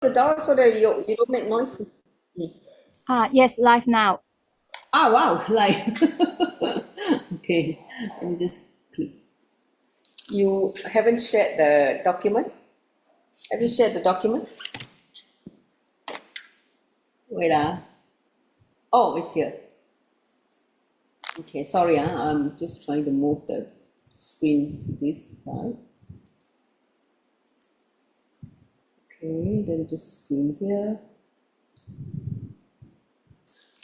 the door so that you don't make noise? Yes, live now. Ah, wow, live. Okay, let me just click. You haven't shared the document? Have you shared the document? Wait, oh, it's here. Okay, sorry, I'm just trying to move the screen to this side. Okay, then this screen here.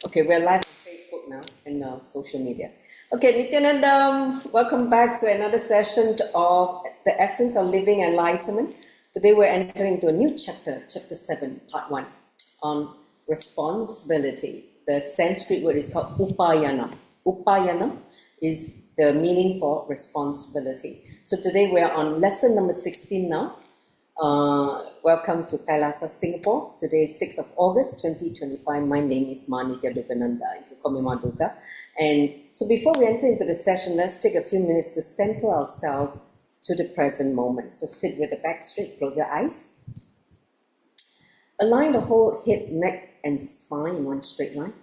Okay, we're live on Facebook now and social media. Okay, Nityanandam, welcome back to another session of The Essence of Living Enlightenment. Today we're entering into a new chapter, chapter 7, part 1, on responsibility. The Sanskrit word is called upayanam. Upayanam is the meaning for responsibility. So today we're on lesson number 16 now. Welcome to Kailasa, Singapore. Today is 6th of August 2025. My name is Manitya Dukananda. You can call me Maduka. And so before we enter into the session, let's take a few minutes to center ourselves to the present moment. So sit with the back straight, close your eyes. Align the whole head, neck, and spine in one straight line.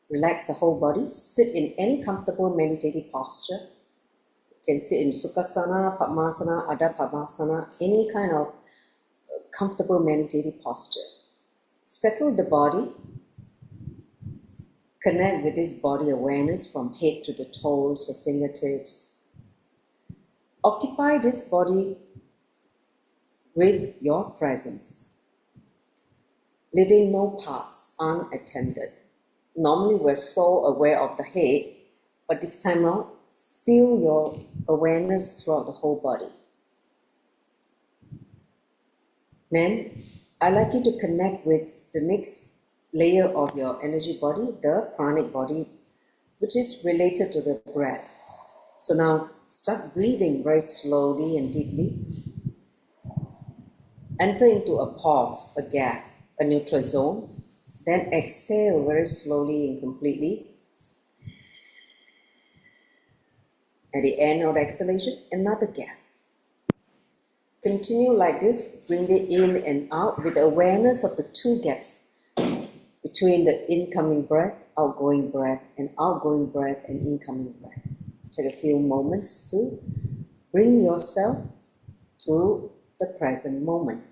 Relax the whole body. Sit in any comfortable meditative posture. You can sit in Sukhasana, Padmasana, Adha Padmasana, any kind of comfortable meditative posture. Settle the body. Connect with this body awareness from head to the toes or fingertips. Occupy this body with your presence, leaving no parts unattended. Normally we're so aware of the head, but this time around, feel your awareness throughout the whole body. Then, I'd like you to connect with the next layer of your energy body, the pranic body, which is related to the breath. So now, start breathing very slowly and deeply. Enter into a pause, a gap, a neutral zone. Then exhale very slowly and completely. At the end of the exhalation, another gap. Continue like this, bring it in and out with awareness of the two gaps between the incoming breath, outgoing breath, and outgoing breath and incoming breath. Take a few moments to bring yourself to the present moment.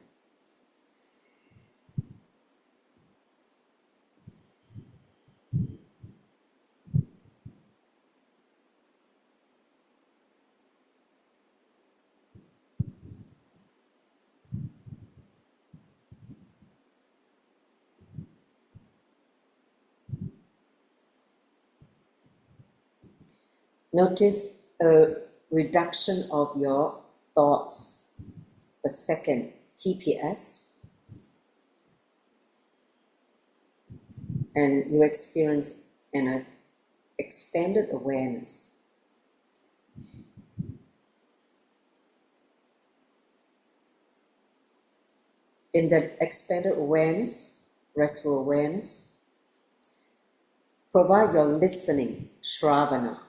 Notice a reduction of your thoughts per second, TPS, and you experience an expanded awareness. In that expanded awareness, restful awareness, provide your listening, Shravana.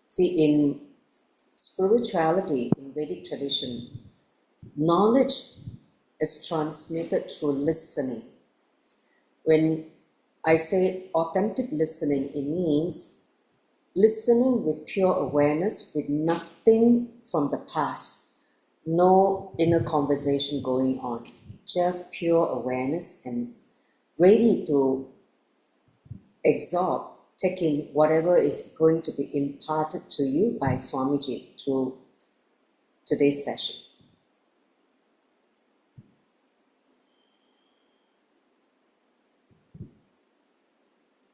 See, in spirituality, in Vedic tradition, knowledge is transmitted through listening. When I say authentic listening, it means listening with pure awareness, with nothing from the past, no inner conversation going on, just pure awareness and ready to absorb, take in whatever is going to be imparted to you by Swamiji through today's session.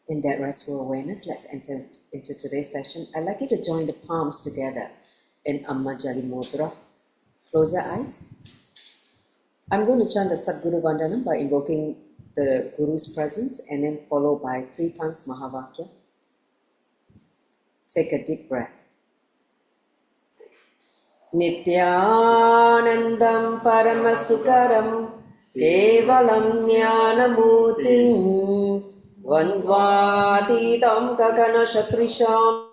In that restful awareness, let's enter into today's session. I'd like you to join the palms together in Ammajali Mudra. Close your eyes. I'm going to chant the Sadguru Vandanam by invoking the Guru's presence and then followed by 3 times Mahavakya. Take a deep breath. Nityanandam Paramasukaram Kevalam Jnanamutim Vandvatitam Gagana Shatrisham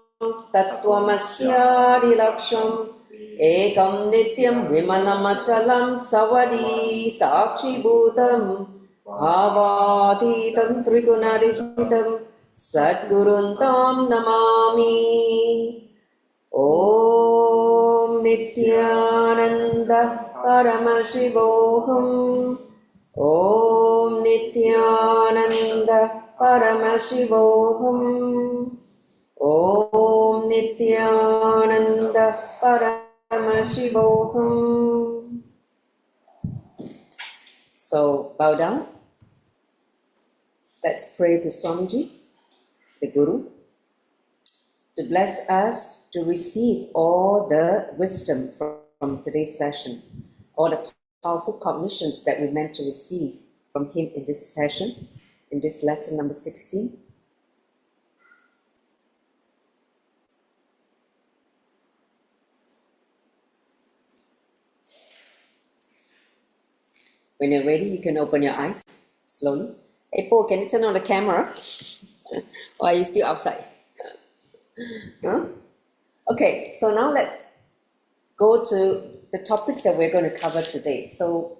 Tattvamasya Dilaksham Ekam nityam vimalam achalam savadi sakshibhutam bhavatitam trigunarihitam sadguruntam namami. Om Nityananda Paramashivoham. Om Nityananda Paramashivoham. Om Nityananda Paramashivoham. So bow down. Let's pray to Swamiji, the Guru, to bless us to receive all the wisdom from today's session, all the powerful cognitions that we meant to receive from him in this session, in this lesson number 16. When you're ready, you can open your eyes slowly. Hey, Paul, can you turn on the camera? Or are you still outside? Huh? Okay, so now let's go to the topics that we're going to cover today. So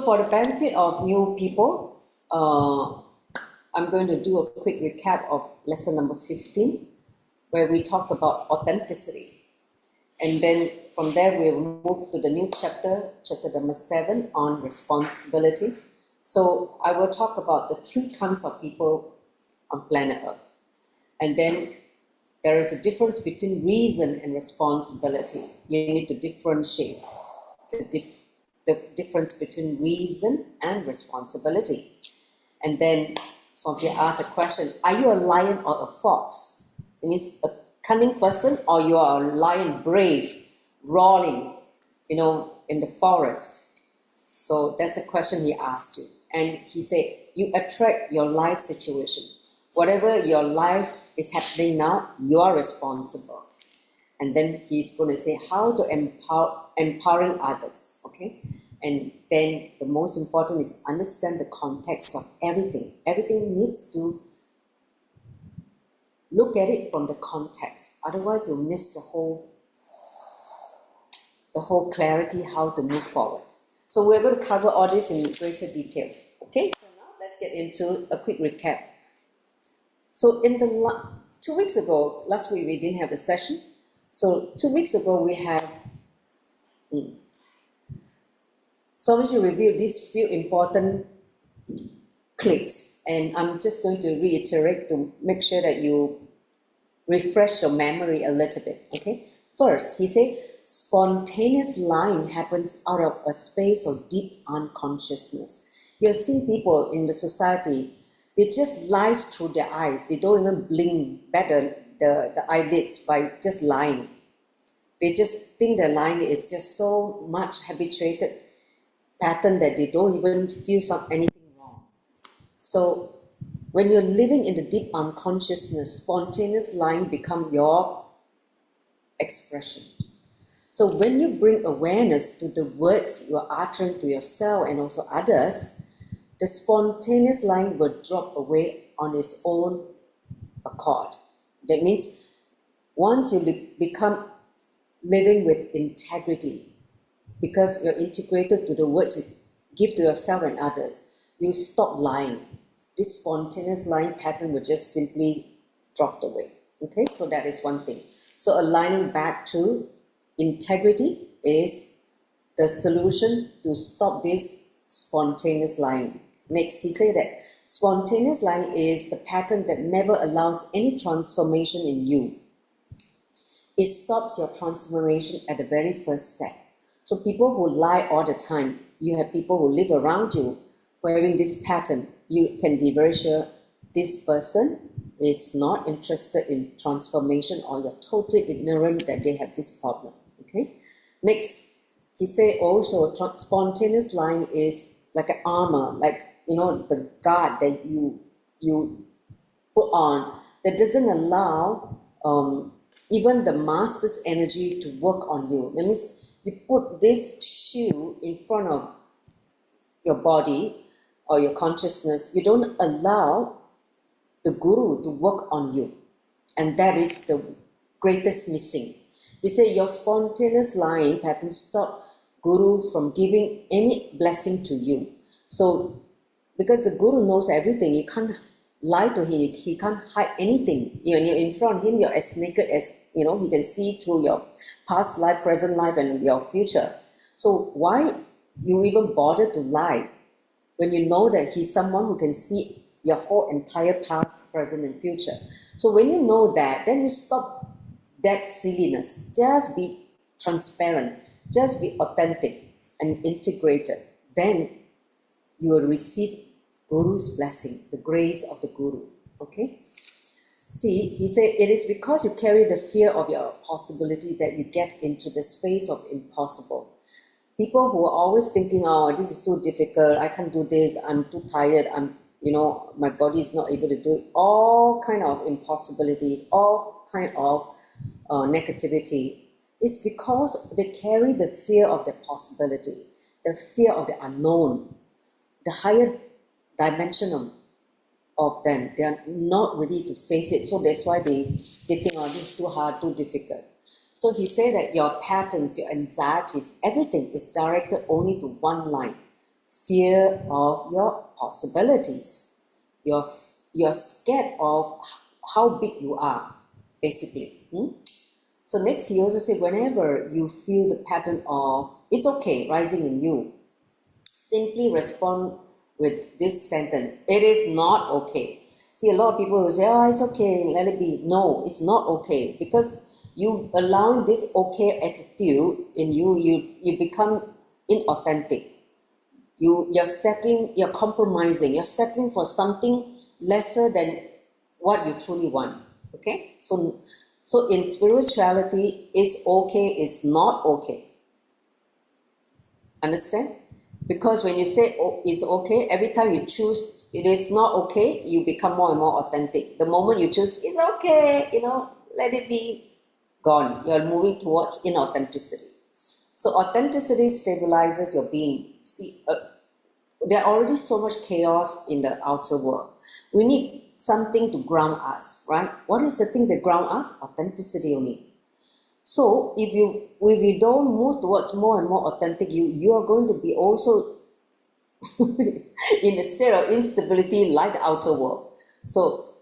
for the benefit of new people, I'm going to do a quick recap of lesson number 15, where we talked about authenticity. And then from there, we'll move to the new chapter number 7 on responsibility. So I will talk about the 3 kinds of people on planet Earth. And then there is a difference between reason and responsibility. You need to differentiate the difference between reason and responsibility. And then somebody asked a question, are you a lion or a fox? It means a cunning person, or you are a lion, brave, roaring, in the forest. So that's a question he asked you. And he said, you attract your life situation. Whatever your life is happening now, you are responsible. And then he's going to say how to empowering others. Okay. And then the most important is understand the context of everything. Everything needs to look at it from the context. Otherwise, you'll miss the whole clarity how to move forward. So we're going to cover all this in greater details. Okay. So now let's get into a quick recap. So in the 2 weeks ago, last week we didn't have a session. So 2 weeks ago we have. So I'm going to review these few important clicks, and I'm just going to reiterate to make sure that you refresh your memory a little bit. Okay. First, he said spontaneous lying happens out of a space of deep unconsciousness. You're seeing people in the society, they just lie through their eyes. They don't even blink back the eyelids by just lying. They just think they're lying. It's just so much habituated pattern that they don't even feel anything wrong. So when you're living in the deep unconsciousness, spontaneous lying become your expression. So when you bring awareness to the words you are uttering to yourself and also others, the spontaneous lying will drop away on its own accord. That means once you become living with integrity, because you're integrated to the words you give to yourself and others, you stop lying. This spontaneous lying pattern will just simply drop away. Okay, so that is one thing. So aligning back to integrity is the solution to stop this spontaneous lying. Next, he said that spontaneous lying is the pattern that never allows any transformation in you. It stops your transformation at the very first step. So people who lie all the time, you have people who live around you wearing this pattern, you can be very sure this person is not interested in transformation, or you're totally ignorant that they have this problem. Okay. Next, he say also spontaneous lying is like an armor, like the guard that you put on that doesn't allow even the master's energy to work on you. That means you put this shield in front of your body or your consciousness. You don't allow the guru to work on you, and that is the greatest missing. He said your spontaneous lying pattern stop Guru from giving any blessing to you. So because the Guru knows everything, you can't lie to him, he can't hide anything. You're in front of him, you're as naked as, he can see through your past life, present life, and your future. So why you even bother to lie when you know that he's someone who can see your whole entire past, present, and future? So when you know that, then you stop that silliness. Just be transparent, just be authentic and integrated. Then you will receive Guru's blessing, the grace of the Guru. Okay? See, he said, it is because you carry the fear of your possibility that you get into the space of impossible. People who are always thinking, oh, this is too difficult, I can't do this, I'm too tired, my body is not able to do it, all kind of impossibilities, all kind of negativity, is because they carry the fear of the possibility, the fear of the unknown, the higher dimension of them. They are not ready to face it. So that's why they think, oh, this is too hard, too difficult. So he said that your patterns, your anxieties, everything is directed only to one line: fear of your possibilities. You're scared of how big you are, basically. So next he also said, whenever you feel the pattern of it's okay rising in you, simply respond with this sentence: it is not okay. See, a lot of people will say, oh, it's okay, let it be. No, it's not okay, because you allowing this okay attitude in you, you become inauthentic. You're compromising, you're settling for something lesser than what you truly want. Okay? So in spirituality, it's okay, it's not okay. Understand? Because when you say, oh, it's okay, every time you choose it is not okay, you become more and more authentic. The moment you choose it's okay, let it be, gone. You're moving towards inauthenticity. So authenticity stabilizes your being. See, there are already so much chaos in the outer world. We need something to ground us, right? What is the thing that ground us? Authenticity only. So if you don't move towards more and more authentic, you are going to be also in a state of instability like the outer world. So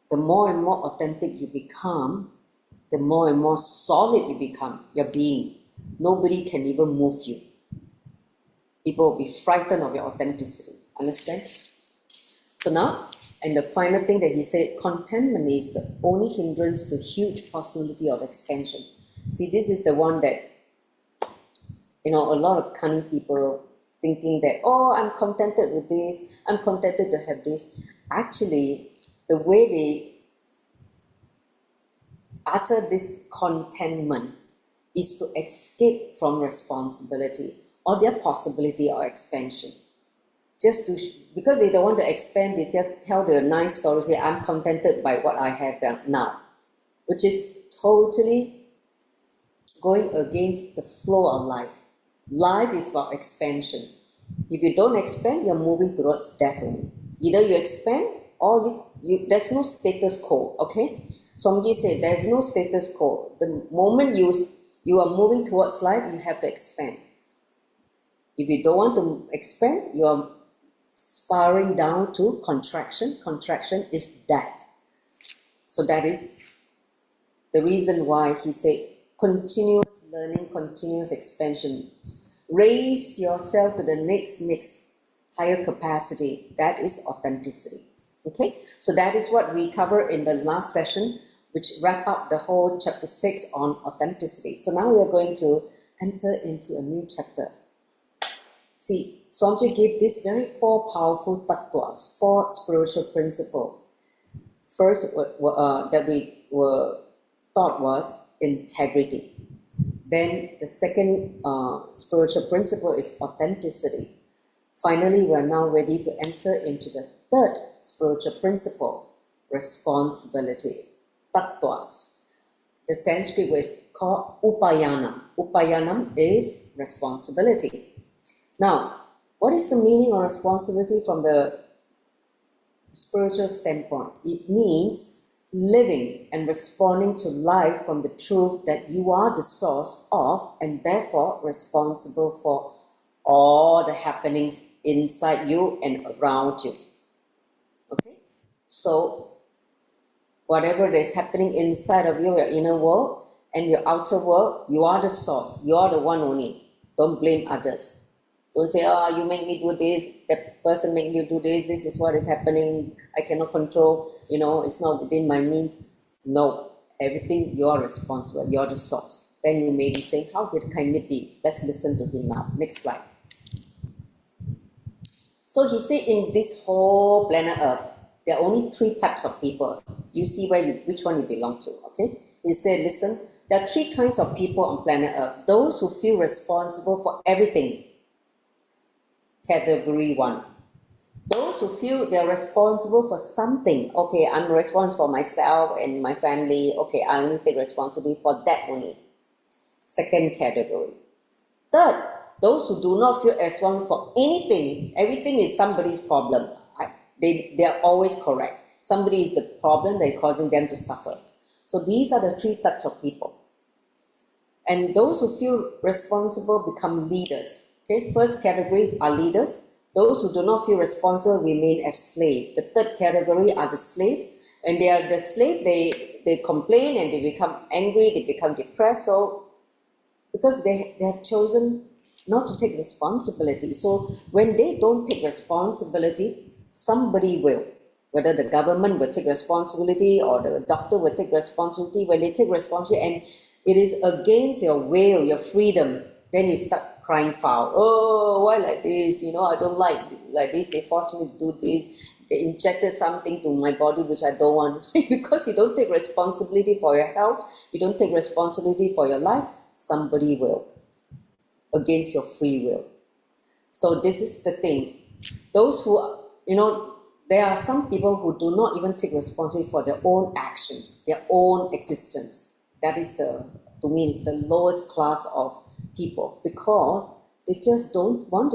the more and more authentic you become, the more and more solid you become, your being. Nobody can even move you. People will be frightened of your authenticity. Understand? So now, and the final thing that he said, contentment is the only hindrance to huge possibility of expansion. See, this is the one that, a lot of cunning people thinking that, oh, I'm contented with this, I'm contented to have this. Actually, the way they utter this contentment is to escape from responsibility or their possibility or expansion. Because they don't want to expand, they just tell the nice story, say, I'm contented by what I have now, which is totally going against the flow of life. Life is about expansion. If you don't expand, you're moving towards death only. Either you expand or there's no status quo, okay? Swamiji said there's no status quo. The moment you are moving towards life, you have to expand. If you don't want to expand, you are spiraling down to contraction. Contraction is death. So that is the reason why he said continuous learning, continuous expansion. Raise yourself to the next higher capacity. That is authenticity. Okay, so that is what we covered in the last session, which wrap up the whole chapter 6 on authenticity. So now we are going to enter into a new chapter. See, Swamiji gave this very 4 powerful tattvas, 4 spiritual principles. First that we were taught was integrity. Then the second spiritual principle is authenticity. Finally, we are now ready to enter into the third spiritual principle, responsibility, tattvas. The Sanskrit word is called upayanam. Upayanam is responsibility. Now, what is the meaning of responsibility from the spiritual standpoint? It means living and responding to life from the truth that you are the source of and therefore responsible for all the happenings inside you and around you. Okay? So whatever is happening inside of you, your inner world and your outer world, you are the source. You are the one only. Don't blame others. Don't say, oh, you make me do this, that person make me do this, this is what is happening, I cannot control, it's not within my means. No, everything you are responsible, you're the source. Then you may be saying, how can it be? Let's listen to him now. Next slide. So he said in this whole planet Earth, there are only 3 types of people. You see which one you belong to, okay? He said, listen, there are 3 kinds of people on planet Earth. Those who feel responsible for everything. Category 1. Those who feel they're responsible for something. Okay, I'm responsible for myself and my family. Okay, I only take responsibility for that only. Second category. Third, those who do not feel responsible for anything. Everything is somebody's problem. They are always correct. Somebody is the problem that is causing them to suffer. So these are the 3 types of people. And those who feel responsible become leaders. Okay, first category are leaders. Those who do not feel responsible remain as slaves. The third category are the slave, and they are the slave. They complain and they become angry. They become depressed. So because they have chosen not to take responsibility. So when they don't take responsibility, somebody will. Whether the government will take responsibility or the doctor will take responsibility. When they take responsibility and it is against your will, your freedom, then you start crying foul. Oh, why like this? I don't like this. They forced me to do this. They injected something to my body which I don't want. Because you don't take responsibility for your health, you don't take responsibility for your life, somebody will, against your free will. So this is the thing. Those who, there are some people who do not even take responsibility for their own actions, their own existence. That is to me, the lowest class of people, because they just don't want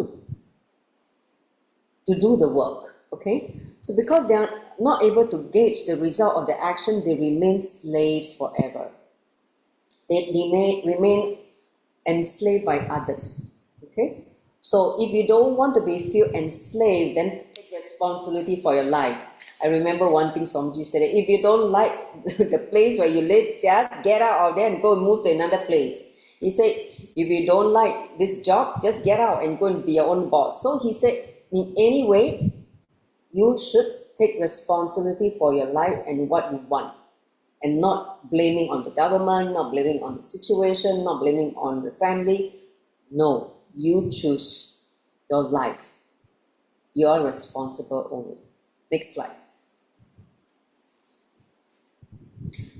to do the work. Okay? So because they are not able to gauge the result of their action, they remain slaves forever. They remain enslaved by others. Okay? So if you don't want to feel enslaved, then take responsibility for your life. I remember one thing Somji said, if you don't like the place where you live, just get out of there and go and move to another place. He said, if you don't like this job, just get out and go and be your own boss. So he said, in any way, you should take responsibility for your life and what you want. And not blaming on the government, not blaming on the situation, not blaming on the family. No, you choose your life. You are responsible only. Next slide.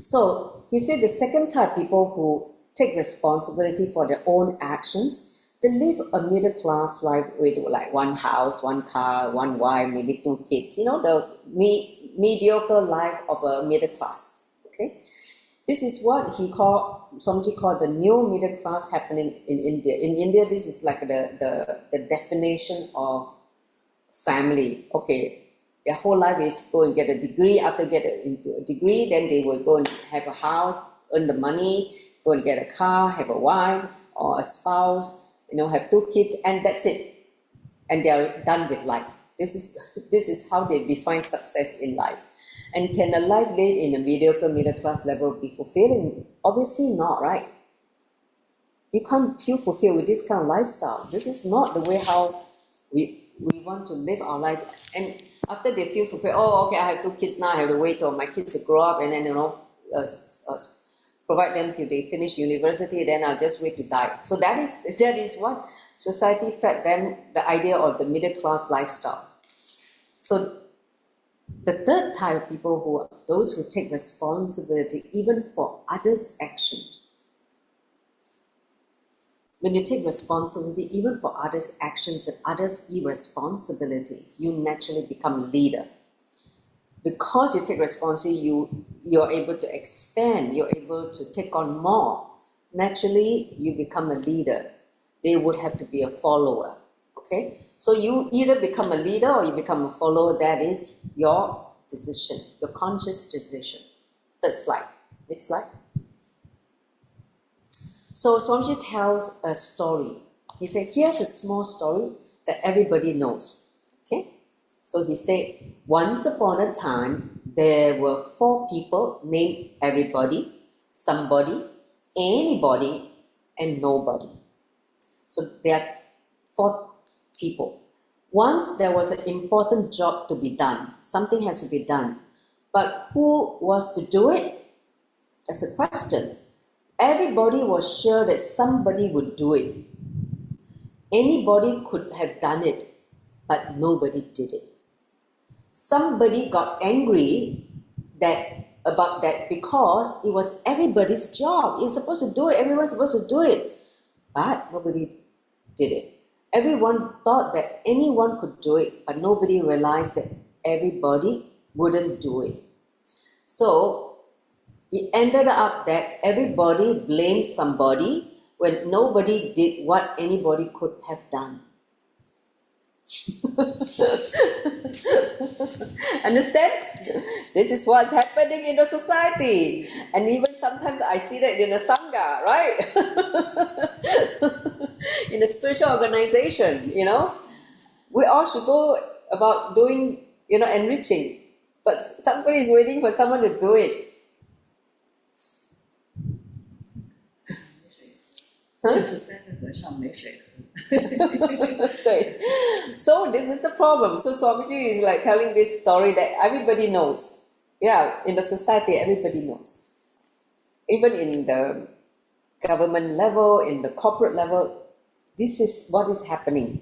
So he said the second type, people who take responsibility for their own actions, they live a middle class life with like one house, one car, one wife, maybe 2 kids. The mediocre life of a middle class. Okay, this is what Somji called the new middle class happening in India. In India, this is like the definition of family. Okay, their whole life is go and get a degree. After get into a degree, then they will go and have a house, earn the money, go and get a car, have a wife or a spouse, have 2 kids, and that's it. And they are done with life. This is how they define success in life. And can a life led in a mediocre middle class level be fulfilling? Obviously not, right? You can't feel fulfilled with this kind of lifestyle. This is not the way how we want to live our life. And after they feel fulfilled, oh, okay, I have 2 kids now, I have to wait till my kids to grow up and then, provide them till they finish university, then I'll just wait to die. So that is what society fed them, the idea of the middle class lifestyle. So the third type of people who are those who take responsibility even for others' action. When you take responsibility even for others' actions and others' irresponsibility, you naturally become a leader. Because you take responsibility, you're able to expand, you're able to take on more. Naturally, you become a leader. They would have to be a follower. Okay? So you either become a leader or you become a follower. That is your decision, your conscious decision. Third slide. Next slide. So Swamiji tells a story. He said, here's a small story that everybody knows. Okay? So he said, once upon a time, there were 4 people named everybody, somebody, anybody, and nobody. So there are 4 people. Once there was an important job to be done. Something has to be done. But who was to do it? That's a question. Everybody was sure that somebody would do it. Anybody could have done it, but nobody did it. Somebody got angry about that because it was everybody's job. You're supposed to do it, everyone's supposed to do it, but nobody did it. Everyone thought that anyone could do it, but nobody realized that everybody wouldn't do it. So it ended up that everybody blamed somebody when nobody did what anybody could have done. Understand? This is what's happening in the society. And even sometimes I see that in a sangha, right? In a spiritual organization, we all should go about doing, enriching. But somebody is waiting for someone to do it. Huh? So this is the problem. So Swamiji is like telling this story that everybody knows. Yeah, in the society, everybody knows. Even in the government level, in the corporate level, this is what is happening.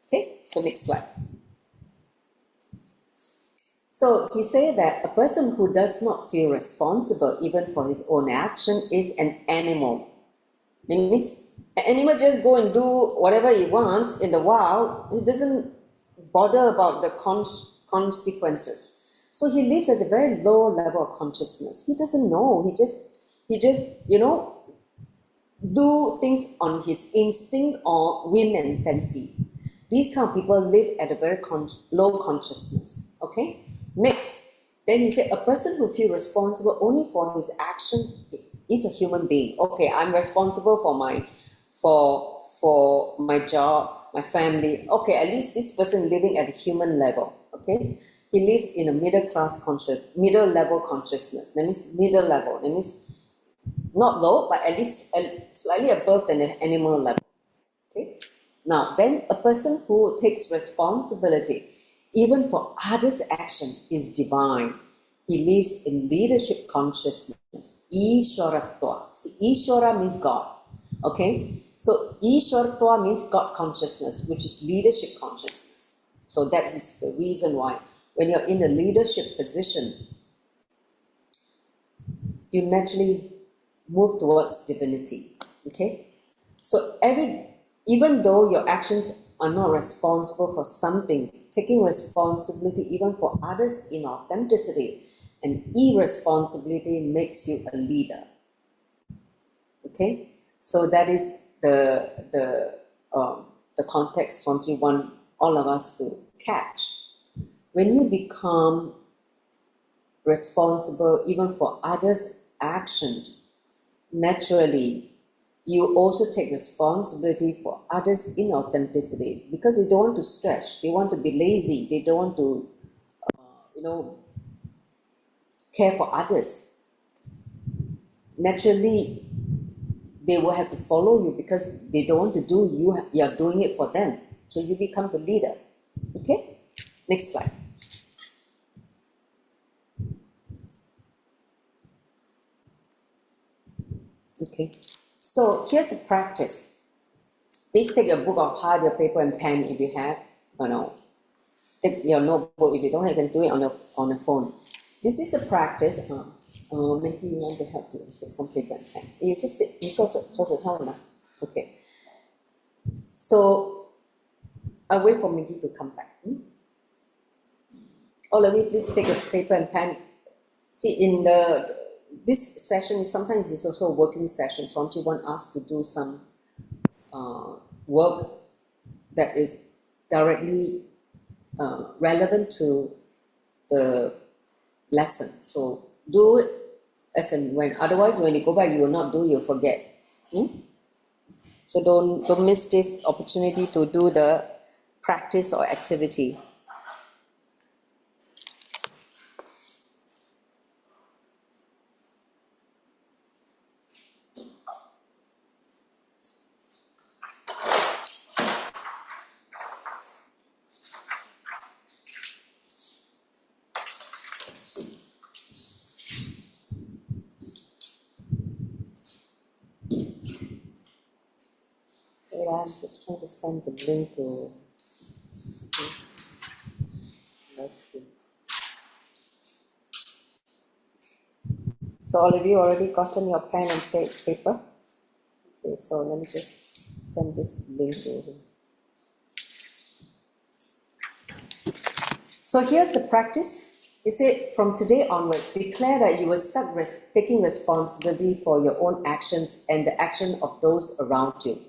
Okay, so next slide. So he said that a person who does not feel responsible even for his own action is an animal. It means an animal just go and do whatever he wants in the wild. He doesn't bother about the consequences. So he lives at a very low level of consciousness. He doesn't know. He just do things on his instinct or whim and fancy. These kind of people live at a very low consciousness. Okay. Next, then he said a person who feels responsible only for his action is a human being. Okay, I'm responsible for my job, my family. Okay, at least this person living at a human level. Okay, he lives in a middle level consciousness. That means middle level. That means not low, but at least slightly above than the animal level. Okay. Now, then a person who takes responsibility even for others' action is divine. He lives in leadership consciousness. Ishwaratva. See, Ishwara means God. Okay? So, Ishwaratva means God consciousness, which is leadership consciousness. So, that is the reason why when you're in a leadership position, you naturally move towards divinity. Okay? So, even though your actions are not responsible for something, taking responsibility even for others' inauthenticity and irresponsibility makes you a leader. Okay, so that is the context from which we want all of us to catch. When you become responsible even for others' actions, naturally you also take responsibility for others' inauthenticity because they don't want to stretch, they want to be lazy, they don't want to, care for others. Naturally, they will have to follow you because they don't want to do you are doing it for them. So you become the leader. Okay? Next slide. Okay. So here's a practice. Please take your book of heart, your paper and pen if you have. Take your notebook. If you don't have, you can do it on your phone. This is a practice. Maybe you want to help to take some paper and pen. You just sit. You talk to Okay. So I'll wait for Mindy to come back. All of you, please take a paper and pen. See, in this session, sometimes it's also a working session. So you want us to do some work that is directly relevant to the lesson. So do it as and when. Otherwise, when you go back, you will not do, you'll forget. So don't miss this opportunity to do the practice or activity. Wait, I'm just trying to send the link to. Let's see. So all of you already gotten your pen and paper? Okay, so let me just send this link to him. So here's the practice. You say, from today onwards, declare that you will start taking responsibility for your own actions and the action of those around you.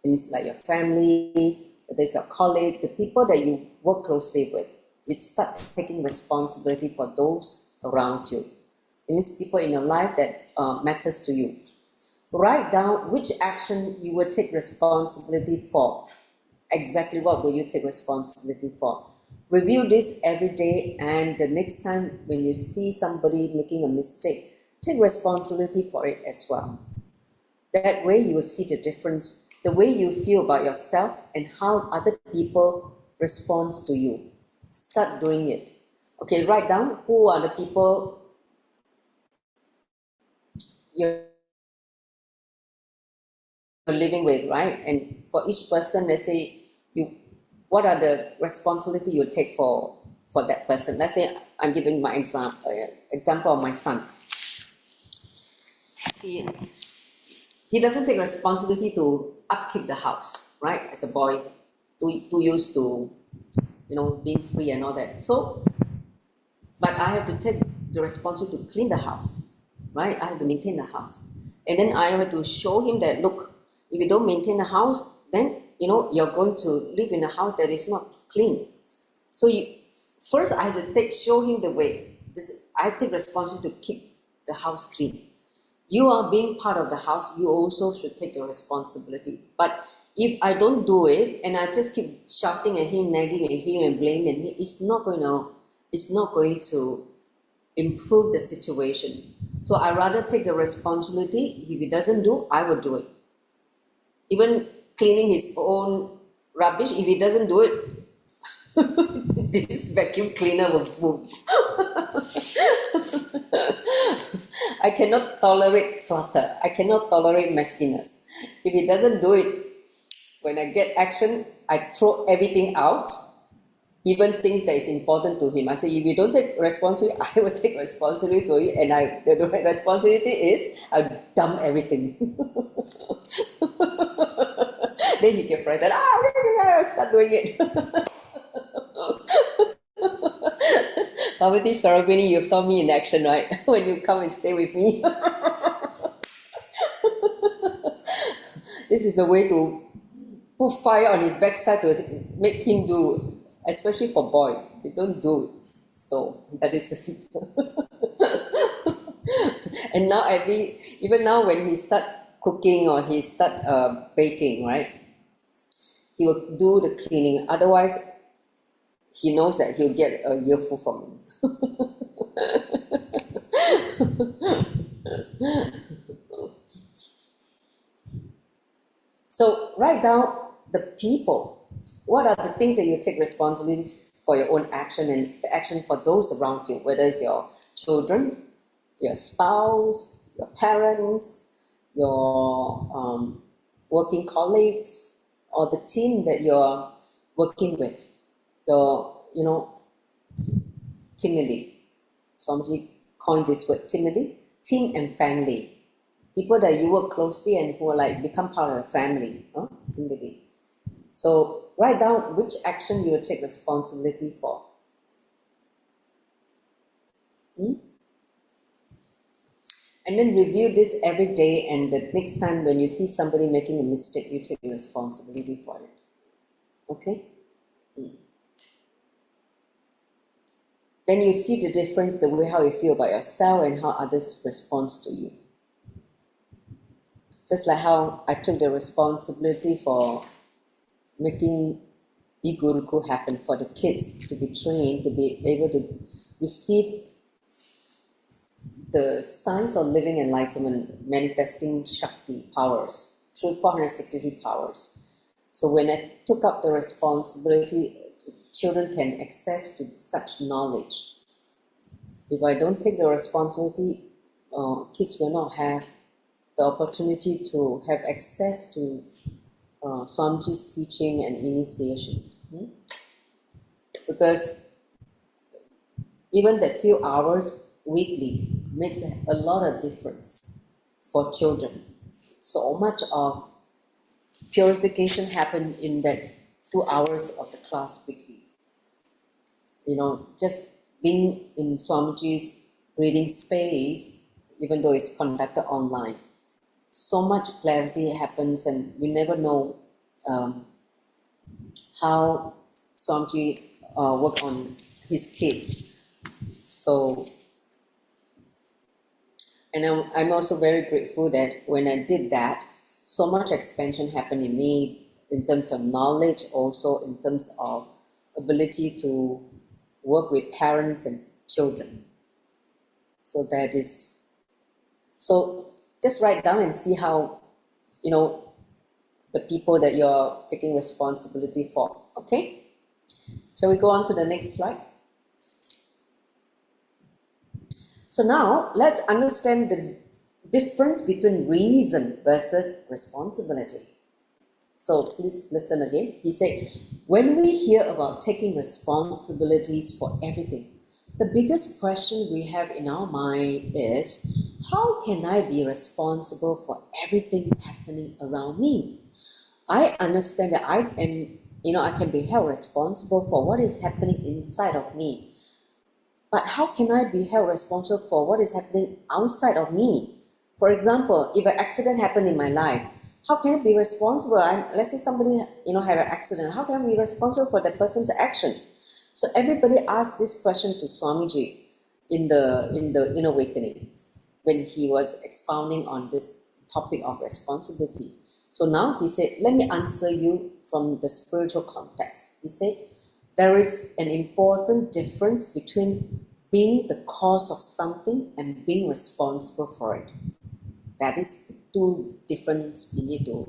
It means like your family, there's your colleague, the people that you work closely with. You start taking responsibility for those around you. It means people in your life that matters to you. Write down which action you will take responsibility for. Exactly what will you take responsibility for? Review this every day, and the next time when you see somebody making a mistake, take responsibility for it as well. That way you will see the difference, the way you feel about yourself and how other people respond to you. Start doing it. Okay, write down who are the people you're living with, right? And for each person, let's say what are the responsibility you take for that person? Let's say I'm giving my example of my son. He doesn't take responsibility to upkeep the house, right? As a boy, too used to being free and all that. So, but I have to take the responsibility to clean the house, right? I have to maintain the house, and then I have to show him that, look, if you don't maintain the house, then you're going to live in a house that is not clean. So first I have to show him the way. I take responsibility to keep the house clean. You are being part of the house, you also should take your responsibility. But if I don't do it and I just keep shouting at him, nagging at him and blaming him, it's not going to improve the situation. So I rather take the responsibility. If he doesn't do, I will do it. Even cleaning his own rubbish, if he doesn't do it, this vacuum cleaner will move. I cannot tolerate clutter. I cannot tolerate messiness. If he doesn't do it, when I get action, I throw everything out, even things that is important to him. I say, if you don't take responsibility, I will take responsibility to it, and the responsibility is I'll dump everything. Then he get frightened. I'll start doing it. Bhavati Sarabhini, you saw me in action, right? When you come and stay with me. This is a way to put fire on his backside to make him do, especially for boy. They don't do. So that is and now even now when he start cooking or he start baking, right? He will do the cleaning. Otherwise, he knows that he'll get a earful from me. So write down the people. What are the things that you take responsibility for your own action and the action for those around you, whether it's your children, your spouse, your parents, your working colleagues, or the team that you're working with, your, teamily. Somebody coined this word, teamily, team and family. People that you work closely and who are like become part of your family, teamily. So write down which action you will take responsibility for. And then review this every day, and the next time when you see somebody making a mistake, you take responsibility for it. Okay? then you see the difference, the way how you feel about yourself and how others respond to you. Just like how I took the responsibility for making e-Guruku happen for the kids to be trained, to be able to receive the science of living enlightenment, manifesting Shakti powers through 463 powers. So when I took up the responsibility, children can access to such knowledge. If I don't take the responsibility, kids will not have the opportunity to have access to Swamiji's teaching and initiation. Because even the few hours weekly makes a lot of difference for children. So much of purification happen in that 2 hours of the class weekly. Just being in Swamiji's reading space, even though it's conducted online, so much clarity happens, and you never know how Swamiji worked on his kids. So, and I'm also very grateful that when I did that, so much expansion happened in me in terms of knowledge, also in terms of ability to work with parents and children. So just write down and see how, the people that you're taking responsibility for. Okay? Shall we go on to the next slide? So now let's understand the difference between reason versus responsibility. So please listen again. He said, when we hear about taking responsibilities for everything, the biggest question we have in our mind is, how can I be responsible for everything happening around me? I understand that I can be held responsible for what is happening inside of me. But how can I be held responsible for what is happening outside of me? For example, if an accident happened in my life, how can I be responsible? Let's say somebody had an accident. How can I be responsible for that person's action? So everybody asked this question to Swamiji in the Inner Awakening when he was expounding on this topic of responsibility. So now he said, let me answer you from the spiritual context. He said, there is an important difference between being the cause of something and being responsible for it. That is the two differences you need to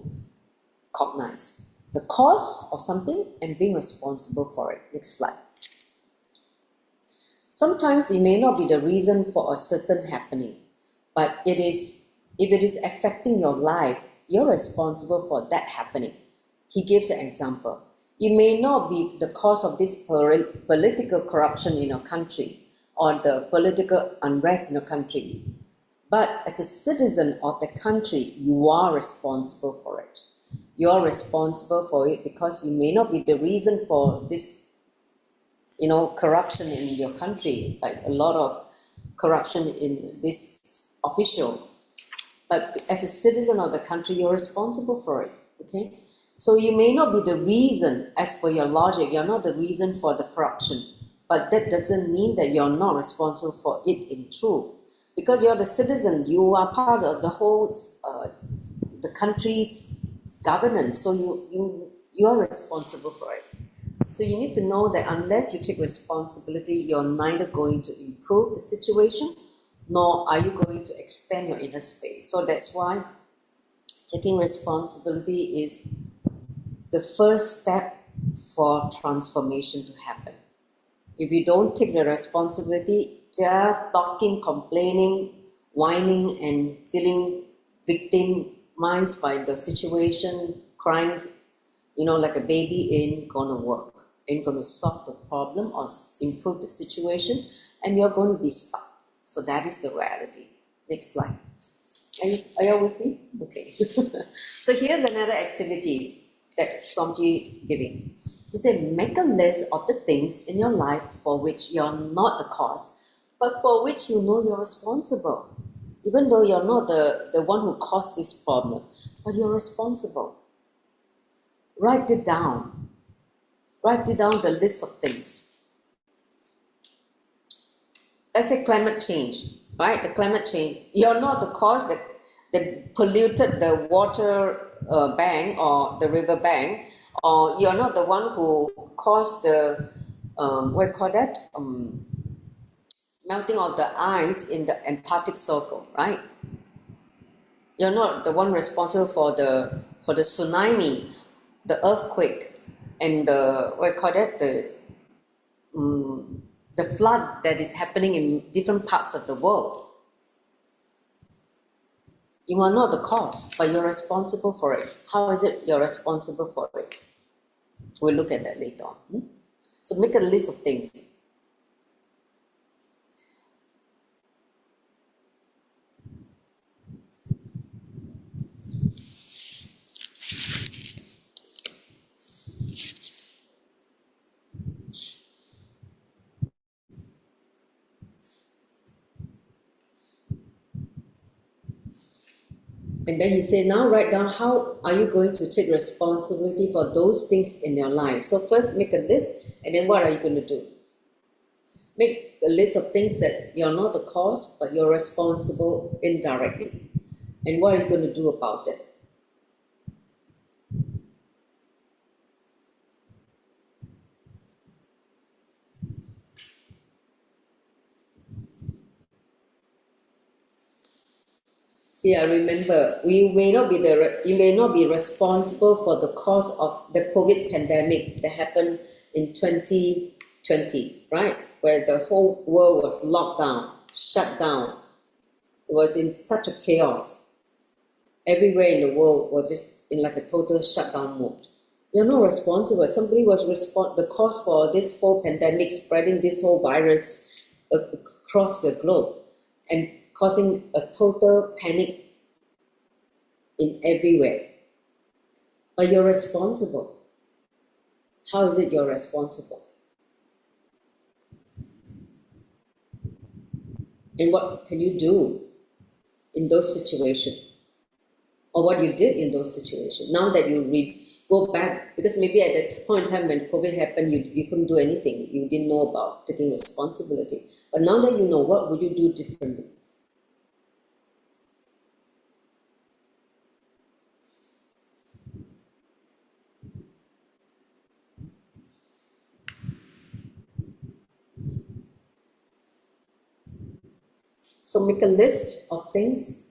cognize. The cause of something and being responsible for it. Next slide. Sometimes it may not be the reason for a certain happening, but if it is affecting your life, you're responsible for that happening. He gives an example. It may not be the cause of this political corruption in your country or the political unrest in your country, but as a citizen of the country, you are responsible for it. You are responsible for it because you may not be the reason for this, corruption in your country, like a lot of corruption in this officials. But as a citizen of the country, you're responsible for it. Okay? So you may not be the reason, as per your logic, you're not the reason for the corruption, but that doesn't mean that you're not responsible for it in truth. Because you're the citizen, you are part of the whole, the country's governance, so you are responsible for it. So you need to know that unless you take responsibility, you're neither going to improve the situation, nor are you going to expand your inner space. So that's why taking responsibility is the first step for transformation to happen. If you don't take the responsibility, just talking, complaining, whining, and feeling victimized by the situation, crying, like a baby, ain't gonna work, ain't gonna solve the problem or improve the situation, and you're going to be stuck. So that is the reality. Next slide. Are you with me? Okay. So here's another activity that Swamiji giving. He said, make a list of the things in your life for which you're not the cause, but for which you know you're responsible. Even though you're not the one who caused this problem, but you're responsible. Write it down. Write it down, the list of things. let's say climate change, right? The climate change, you're not the cause that polluted the water bank or the river bank, or you're not the one who caused the, what do you call that? Melting of the ice in the Antarctic Circle, right? You're not the one responsible for the tsunami, the earthquake, and the, what do you call that? The flood that is happening in different parts of the world. You are not the cause, but you're responsible for it. How is it you're responsible for it? We'll look at that later on. So make a list of things. And then he said, now write down how are you going to take responsibility for those things in your life. So first make a list, and then what are you going to do? Make a list of things that you're not the cause, but you're responsible indirectly. And what are you going to do about it? See, I remember you may not be responsible for the cause of the COVID pandemic that happened in 2020, right? Where the whole world was locked down, shut down. It was in such a chaos. Everywhere in the world was just in like a total shutdown mode. You're not responsible. Somebody was the cause for this whole pandemic, spreading this whole virus across the globe and causing a total panic in everywhere. But you're responsible. How is it you're responsible? And what can you do in those situations? Or what you did in those situations? Now that you go back, because maybe at that point in time when COVID happened, you couldn't do anything. You didn't know about taking responsibility. But now that you know, what would you do differently? So make a list of things.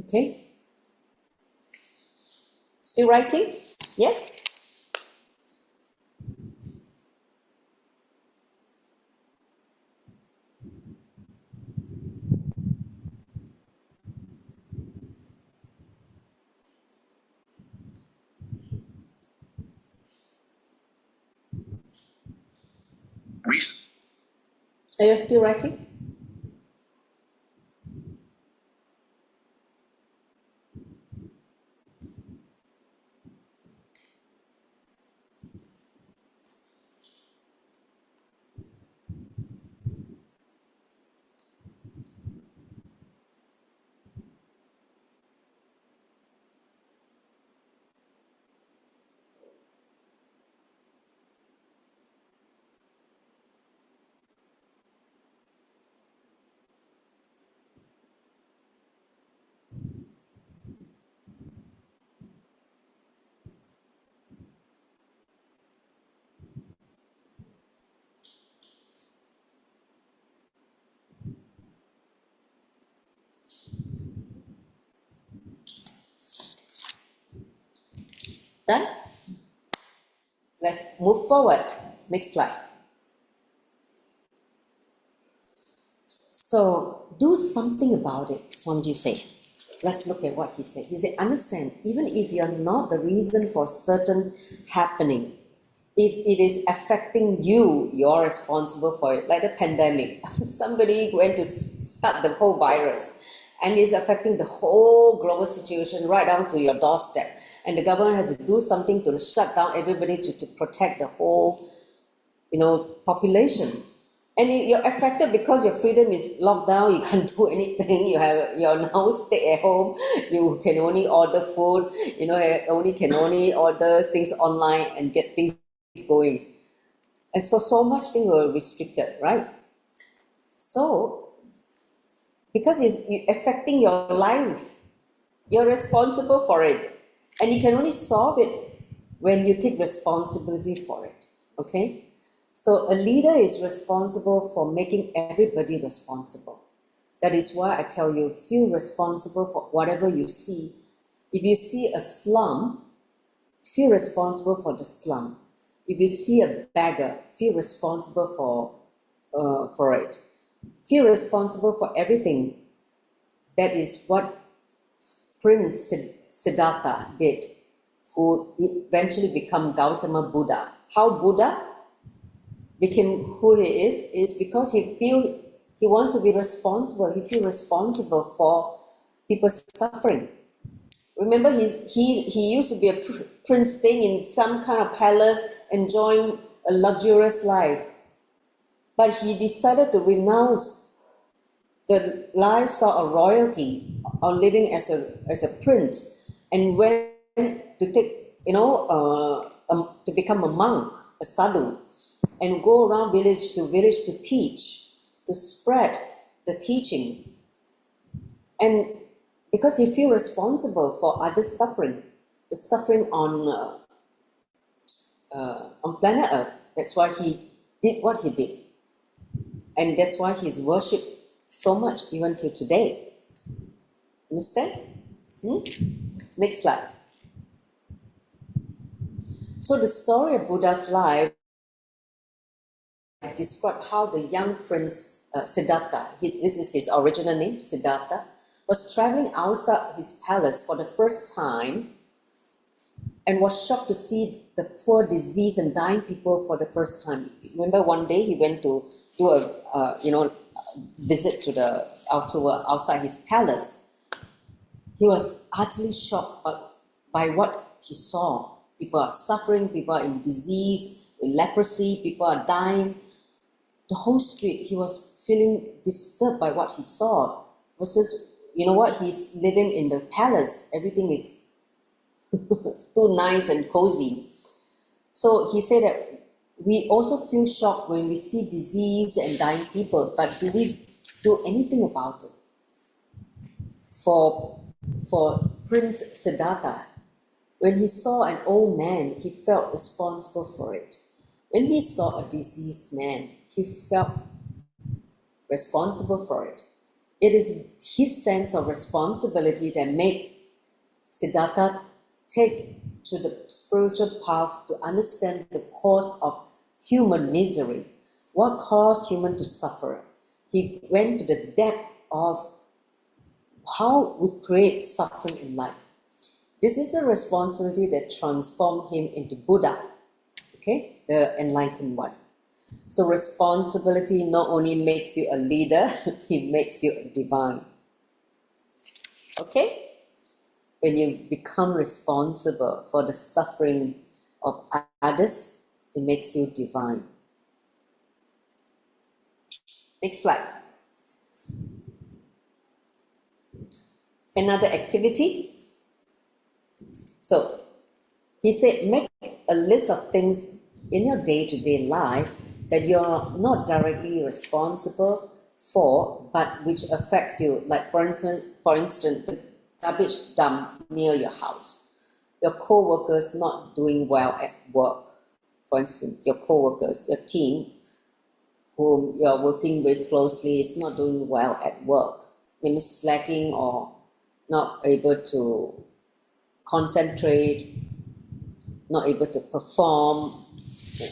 Okay? Still writing? Yes? Are you still writing? Done? Let's move forward. Next slide. So do something about it, Swamiji said. Let's look at what he said. He said, understand, even if you're not the reason for certain happening, if it is affecting you, you're responsible for it. Like the pandemic. Somebody went to start the whole virus and it's affecting the whole global situation right down to your doorstep. And the government has to do something to shut down everybody to protect the whole, population. And you're affected because your freedom is locked down. You can't do anything. You're now stay at home. You can only order food. Can only order things online and get things going. And so much things were restricted, right? So because it's affecting your life, you're responsible for it, and you can only solve it when you take responsibility for it. Okay. So a leader is responsible for making everybody responsible. That is why I tell you, feel responsible for whatever you see. If you see a slum, feel responsible for the slum. If you see a beggar, feel responsible for it. Feel responsible for everything. That is what Prince Siddhartha did, who eventually became Gautama Buddha. How Buddha became who he is because he wants to be responsible. He feels responsible for people suffering. Remember, he used to be a prince staying in some kind of palace, enjoying a luxurious life. But he decided to renounce the lifestyle of royalty, or living as a prince, and went to take, to become a monk, a sadhu, and go around village to village to teach, to spread the teaching. And because he feels responsible for others' suffering, the suffering on planet Earth, that's why he did what he did. And that's why he's worshipped so much even till today. Understand? Next slide. So the story of Buddha's life described how the young prince Siddhartha, this is his original name, Siddhartha, was traveling outside his palace for the first time and was shocked to see the poor, diseased and dying people for the first time. Remember, one day he went to do a visit to the outside his palace. He was utterly shocked by what he saw. People are suffering, people are in disease, with leprosy, people are dying. The whole street, he was feeling disturbed by what he saw. Versus, he's living in the palace. Everything is too nice and cozy. So he said that we also feel shocked when we see disease and dying people, but do we do anything about it? For Prince Siddhartha, when he saw an old man, he felt responsible for it. When he saw a diseased man, he felt responsible for it. It is his sense of responsibility that made Siddhartha take to the spiritual path to understand the cause of human misery. What caused human to suffer? He went to the depth of how we create suffering in life. This is a responsibility that transformed him into Buddha, okay, the enlightened one. So responsibility not only makes you a leader, it makes you divine. Okay? When you become responsible for the suffering of others, it makes you divine. Next slide. Another activity. So, he said, make a list of things in your day-to-day life that you're not directly responsible for, but which affects you. Like for instance, the garbage dump near your house, your co-workers not doing well at work. For instance, your co-workers, your team, whom you're working with closely, is not doing well at work. Maybe slacking or not able to concentrate, not able to perform,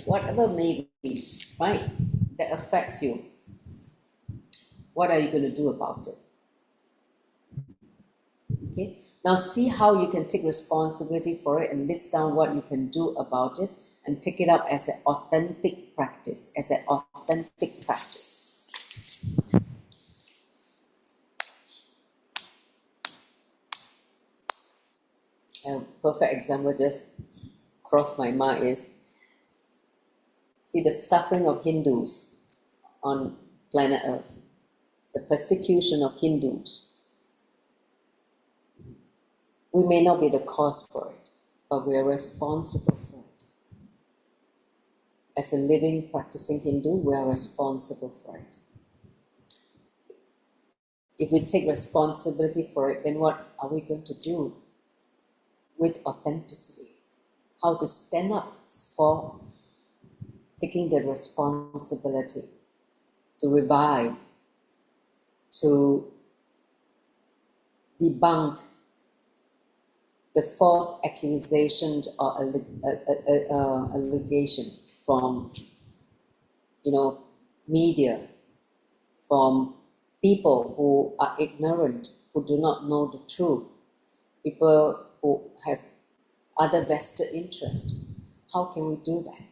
whatever may be, right, that affects you, what are you going to do about it? Okay, now see how you can take responsibility for it and list down what you can do about it and take it up as an authentic practice, A perfect example just crossed my mind is, see the suffering of Hindus on planet Earth, the persecution of Hindus. We may not be the cause for it, but we are responsible for it. As a living, practicing Hindu, we are responsible for it. If we take responsibility for it, then what are we going to do with authenticity? How to stand up for taking the responsibility to revive, to debunk the false accusation or allegation from, media, from people who are ignorant, who do not know the truth, people who have other vested interest. How can we do that?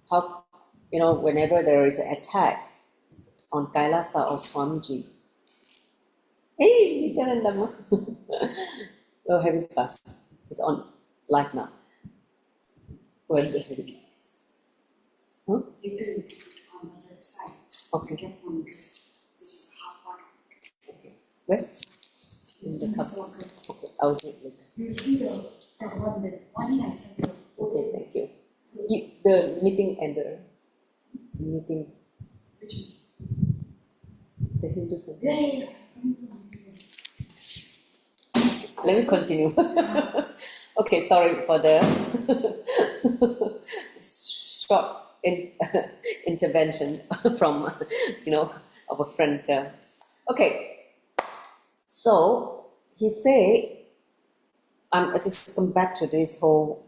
How, whenever there is an attack on Kailasa or Swamiji, hey, Nityananda, we're having class. It's on live now. When we're having class. Huh? You can put on the website. Okay. Get one list. This is half part of it. Okay. Where? In the cup. Okay, I'll do it later. You see the one that one I sent you. Okay, thank you. The meeting ended. The meeting. Which one? The Hindu Center. Yeah. Let me continue. Okay, sorry for the short intervention from, of a friend. Okay, so he say, I just come back to this whole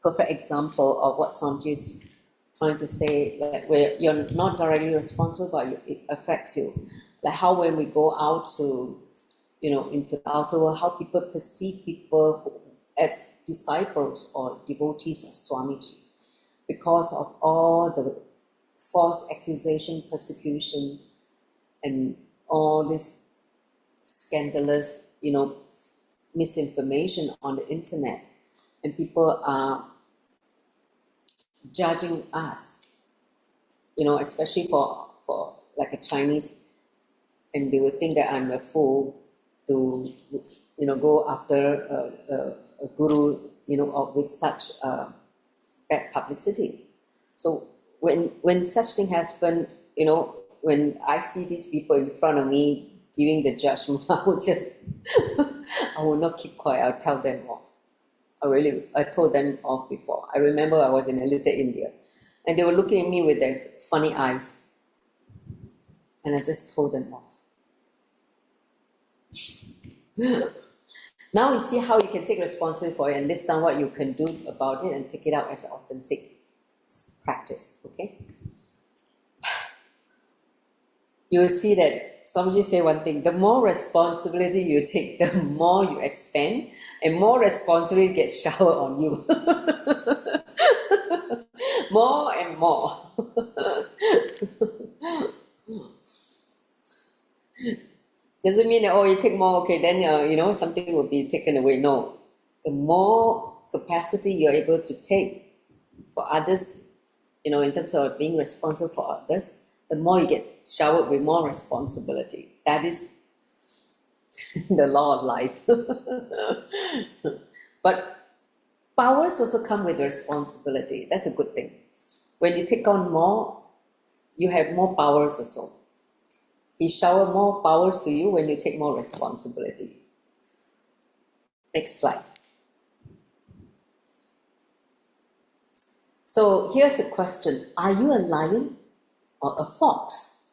perfect example of what Swamiji is trying to say, like where you're not directly responsible, but it affects you. Like how when we go out to, into the outer world, how people perceive people as disciples or devotees of Swamiji because of all the false accusation, persecution, and all this scandalous, misinformation on the internet, and people are judging us, especially for like a Chinese, and they would think that I'm a fool to, go after a guru, with such bad publicity. So when such thing happen, when I see these people in front of me giving the judgment, I will not keep quiet. I'll tell them off. I told them off before. I remember I was in a little India, and they were looking at me with their funny eyes, and I just told them off. Now we see how you can take responsibility for it and list down what you can do about it and take it out as an authentic practice. Okay. You will see that Swamiji say one thing: the more responsibility you take, the more you expand, and more responsibility gets showered on you. More and more. Doesn't mean that, you take more, okay, then something will be taken away. No. The more capacity you're able to take for others, in terms of being responsible for others, the more you get showered with more responsibility. That is the law of life. But powers also come with responsibility. That's a good thing. When you take on more, you have more powers also. He shower more powers to you when you take more responsibility. Next slide. So here's the question: are you a lion or a fox?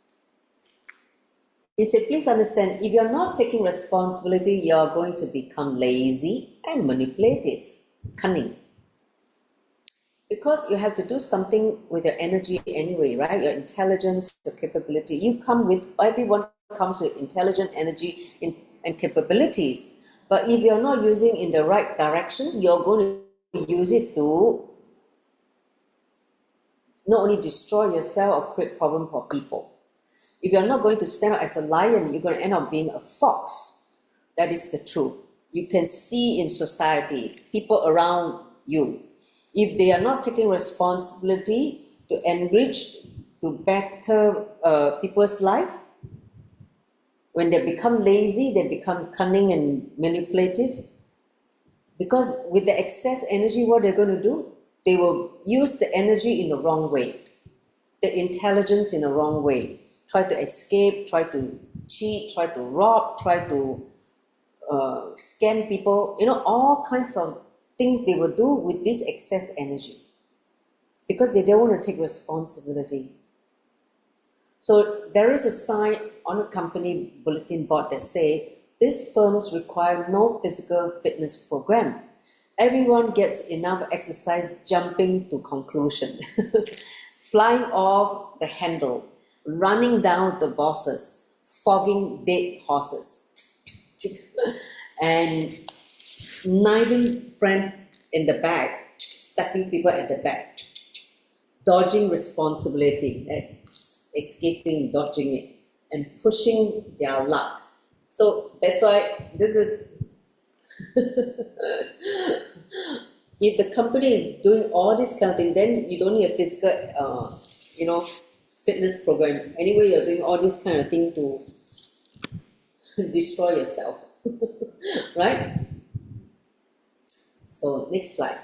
He said, please understand, if you're not taking responsibility, you're going to become lazy and manipulative, cunning. Because you have to do something with your energy anyway, right? Your intelligence, your capability. Everyone comes with intelligent energy and capabilities. But if you're not using in the right direction, you're going to use it to not only destroy yourself or create problem for people. If you're not going to stand up as a lion, you're going to end up being a fox. That is the truth. You can see in society, people around you, if they are not taking responsibility to enrich, to better people's life, when they become lazy, they become cunning and manipulative. Because with the excess energy, what they're going to do? They will use the energy in the wrong way, the intelligence in the wrong way. Try to escape, try to cheat, try to rob, try to scam people, all kinds of things they will do with this excess energy because they don't want to take responsibility. So there is a sign on a company bulletin board that says these firms require no physical fitness program. Everyone gets enough exercise jumping to conclusion, flying off the handle, running down the bosses, fogging dead horses, and knifing friends in the back, stabbing people at the back, dodging responsibility, escaping, dodging it, and pushing their luck. So that's why this is, if the company is doing all this kind of thing, then you don't need a physical, fitness program. Anyway, you're doing all this kind of thing to destroy yourself, right? So next slide.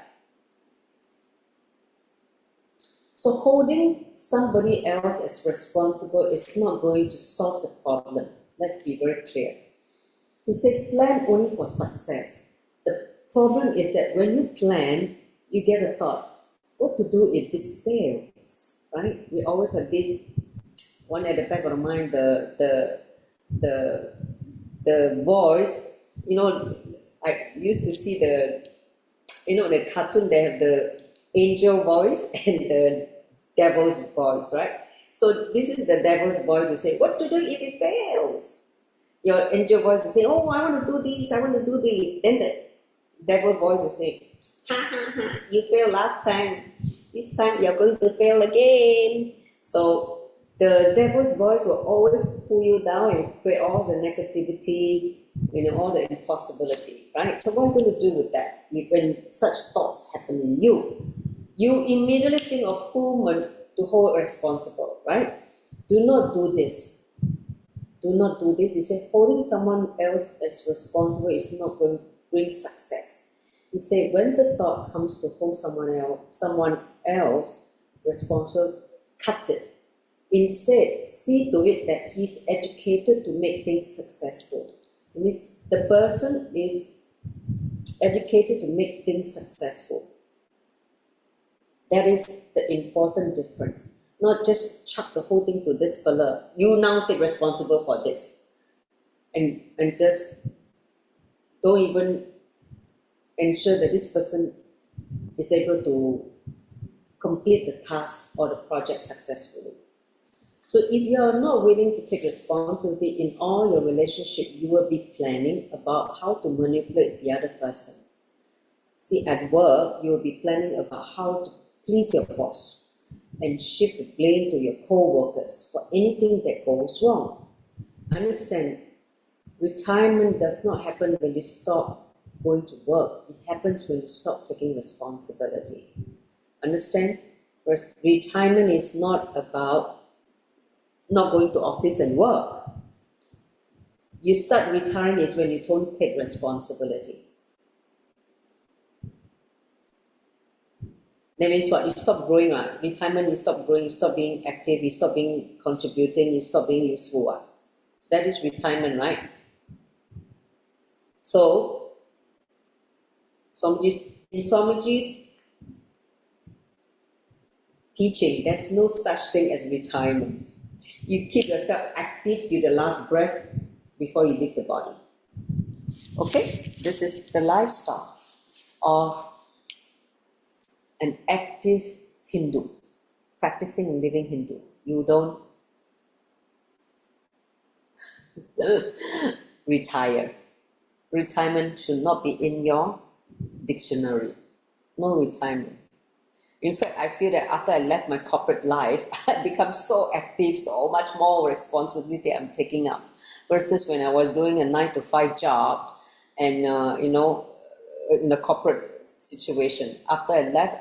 So holding somebody else as responsible is not going to solve the problem. Let's be very clear. He said plan only for success. The problem is that when you plan, you get a thought, what to do if this fails, right? We always have this one at the back of the mind, the voice, I used to see the cartoon, they have the angel voice and the devil's voice, right? So this is the devil's voice to say, what to do if it fails? Your angel voice will say, oh, I want to do this, I want to do this. Then the devil voice will say, ha ha ha, you failed last time. This time you're going to fail again. So the devil's voice will always pull you down and create all the negativity, all the impossibility, right? So what are you going to do with that? When such thoughts happen in you, you immediately think of whom to hold responsible, right? Do not do this. Do not do this. He said holding someone else as responsible is not going to bring success. He said when the thought comes to hold someone else responsible, cut it. Instead, see to it that he's educated to make things successful. It means the person is educated to make things successful. That is the important difference. Not just chuck the whole thing to this fella. You now take responsible for this. And just don't even ensure that this person is able to complete the task or the project successfully. So if you are not willing to take responsibility in all your relationship, you will be planning about how to manipulate the other person. See, at work, you will be planning about how to please your boss and shift the blame to your co-workers for anything that goes wrong. Understand, retirement does not happen when you stop going to work. It happens when you stop taking responsibility. Understand? Retirement is not about not going to office and work. You start retiring is when you don't take responsibility. That means what? You stop growing, right? Retirement, you stop growing, you stop being active, you stop being contributing, you stop being useful. Right? That is retirement, right? So, in Swamiji's teaching, there's no such thing as retirement. You keep yourself active till the last breath before you leave the body. Okay? This is the lifestyle of an active Hindu, practicing and living Hindu. You don't retire. Retirement should not be in your dictionary. No retirement. In fact, I feel that after I left my corporate life, I become so active, so much more responsibility I'm taking up, versus when I was doing a 9 to 5 job and in a corporate situation. After I left,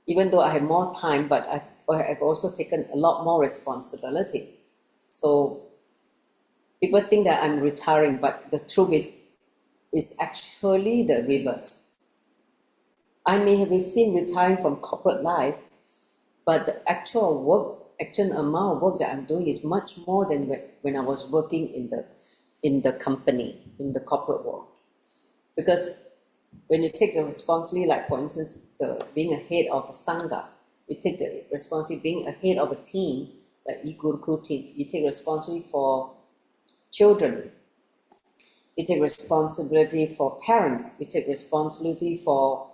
even though I have more time, but I've also taken a lot more responsibility. So people think that I'm retiring, but the truth is actually the reverse. I may have been seen retiring from corporate life, but the actual amount of work that I'm doing is much more than when I was working in the company, in the corporate world. Because when you take the responsibility, like for instance, being a head of the Sangha, you take the responsibility being a head of a team, like Gurukul team, you take responsibility for children, you take responsibility for parents, you take responsibility for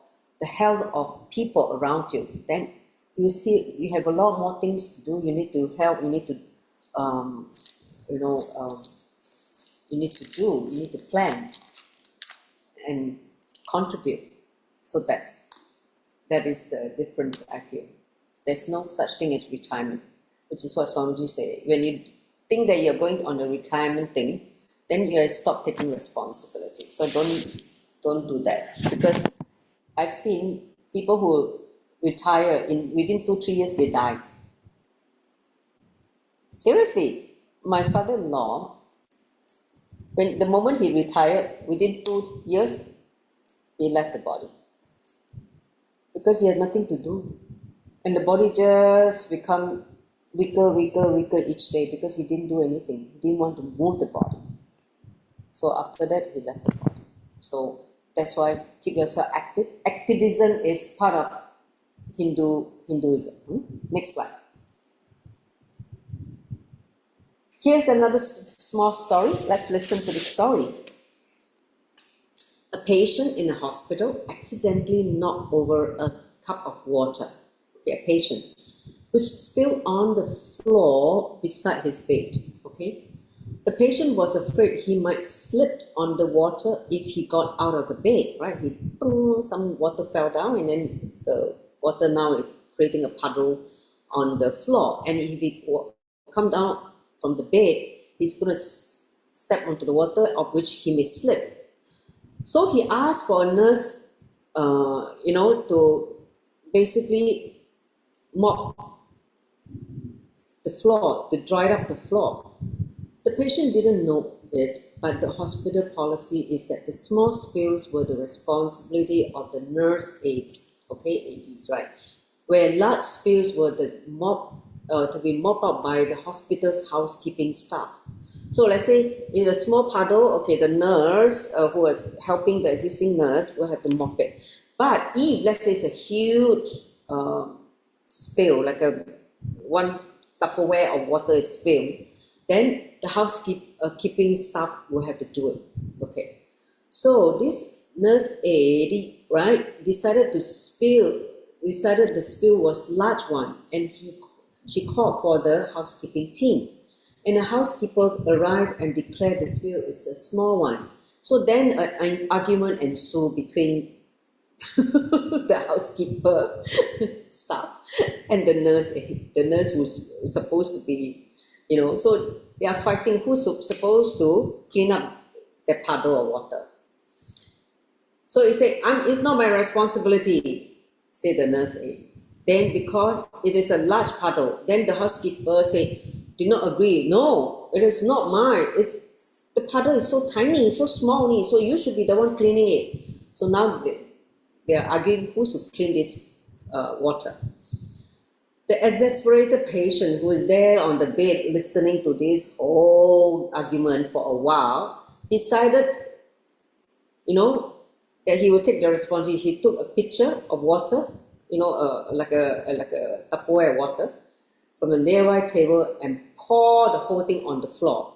the health of people around you. Then you see you have a lot more things to do. You need to help, you need to you need to plan and contribute. So that is the difference, I feel. There's no such thing as retirement, which is what Swamiji said. When you think that you're going on a retirement thing, then you stop taking responsibility. So don't do that, because I've seen people who retire within 2-3 years they die. Seriously, my father-in-law, when the moment he retired, within 2 years he left the body, because he had nothing to do, and the body just become weaker each day, because he didn't do anything. He didn't want to move the body. So after that he left the body. So that's why keep yourself active. Activism is part of Hinduism. Next slide. Here's another small story. Let's listen to the story. A patient in a hospital accidentally knocked over a cup of water. Okay, a patient, which spilled on the floor beside his bed. Okay, the patient was afraid he might slip on the water if he got out of the bed. Right, some water fell down, and then the water now is creating a puddle on the floor. And if he come down from the bed, he's going to step onto the water, of which he may slip. So he asked for a nurse, to basically mop the floor, to dry up the floor. The patient didn't know it, but the hospital policy is that the small spills were the responsibility of the nurse aides, ADs, right? Where large spills were to be mopped up by the hospital's housekeeping staff. So let's say in a small puddle, the nurse who was helping the existing nurse will have to mop it. But if, let's say, it's a huge spill, like one Tupperware of water is spilled, then the housekeeping staff will have to do it. Okay. So this nurse aide, right, decided the spill was large one, and she called for the housekeeping team. And a housekeeper arrived and declared the spill is a small one. So then an argument ensued between the housekeeper staff and the nurse. The nurse was supposed to be, so they are fighting who's supposed to clean up the puddle of water. So he said, it's not my responsibility, said the nurse aide. Then because it is a large puddle, then the housekeeper said, did not agree. No, it is not mine. The puddle is so tiny, so small, so you should be the one cleaning it. So now they are arguing who should clean this water. The exasperated patient who is there on the bed listening to this whole argument for a while decided, that he would take the responsibility. He took a pitcher of water, like a Tupperware water, from a nearby table and pour the whole thing on the floor.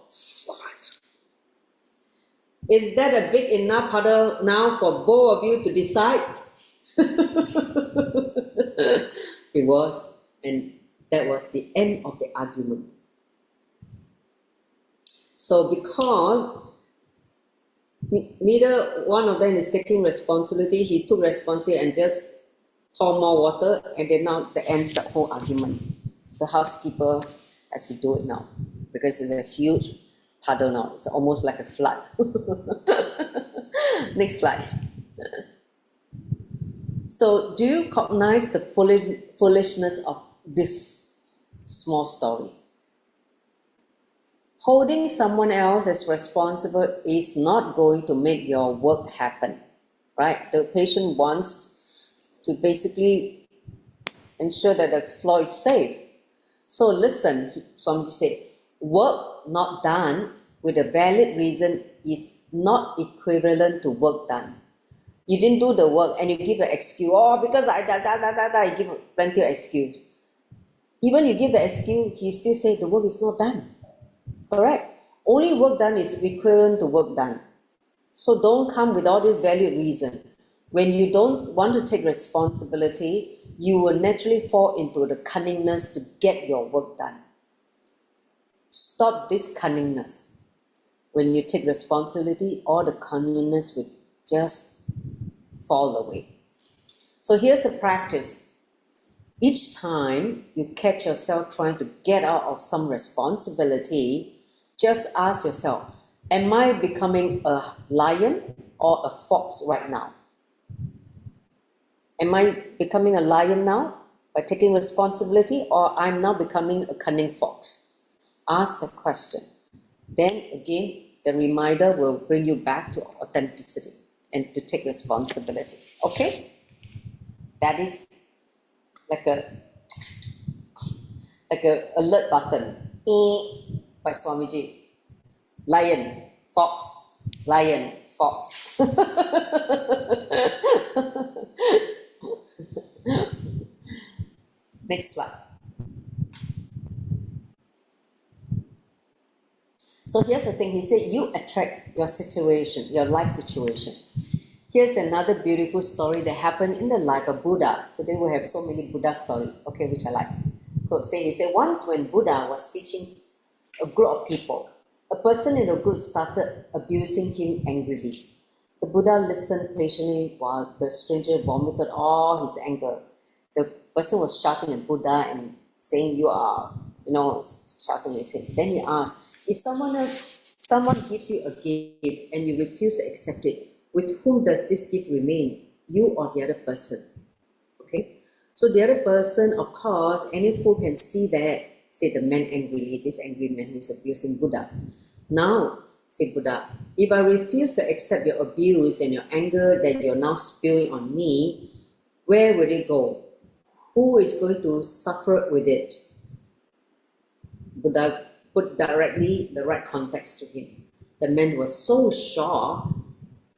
Is that a big enough puddle now for both of you to decide? It was, and that was the end of the argument. So because neither one of them is taking responsibility, he took responsibility and just pour more water, and then now that ends the whole argument. The housekeeper has to do it now because it's a huge puddle now. It's almost like a flood. Next slide. So do you recognize the foolishness of this small story? Holding someone else as responsible is not going to make your work happen, right? The patient wants to basically ensure that the floor is safe. So listen, Swamiji said, work not done with a valid reason is not equivalent to work done. You didn't do the work and you give an excuse, because I give plenty of excuse. Even you give the excuse, he still say the work is not done. Correct? Only work done is equivalent to work done. So don't come with all this valid reason. When you don't want to take responsibility, you will naturally fall into the cunningness to get your work done. Stop this cunningness. When you take responsibility, all the cunningness will just fall away. So here's a practice. Each time you catch yourself trying to get out of some responsibility, just ask yourself, am I becoming a lion or a fox right now? Am I becoming a lion now by taking responsibility, or I'm now becoming a cunning fox? Ask the question. Then again, the reminder will bring you back to authenticity and to take responsibility. Okay? That is like a alert button. By Swamiji. Lion, fox, lion, fox. Next slide. So here's the thing. He said, you attract your situation, your life situation. Here's another beautiful story that happened in the life of Buddha. Today we have so many Buddha stories, okay, which I like. He said, once when Buddha was teaching a group of people, a person in the group started abusing him angrily. The Buddha listened patiently while the stranger vomited all his anger. The person was shouting at Buddha and saying, you are, shouting. Then he asked, if someone gives you a gift and you refuse to accept it, with whom does this gift remain? You or the other person? Okay. So the other person, of course, any fool can see that, said the man angrily, this angry man who is abusing Buddha. Now, said Buddha, if I refuse to accept your abuse and your anger that you're now spewing on me, where will it go? Who is going to suffer with it? Buddha put directly the right context to him. The man was so shocked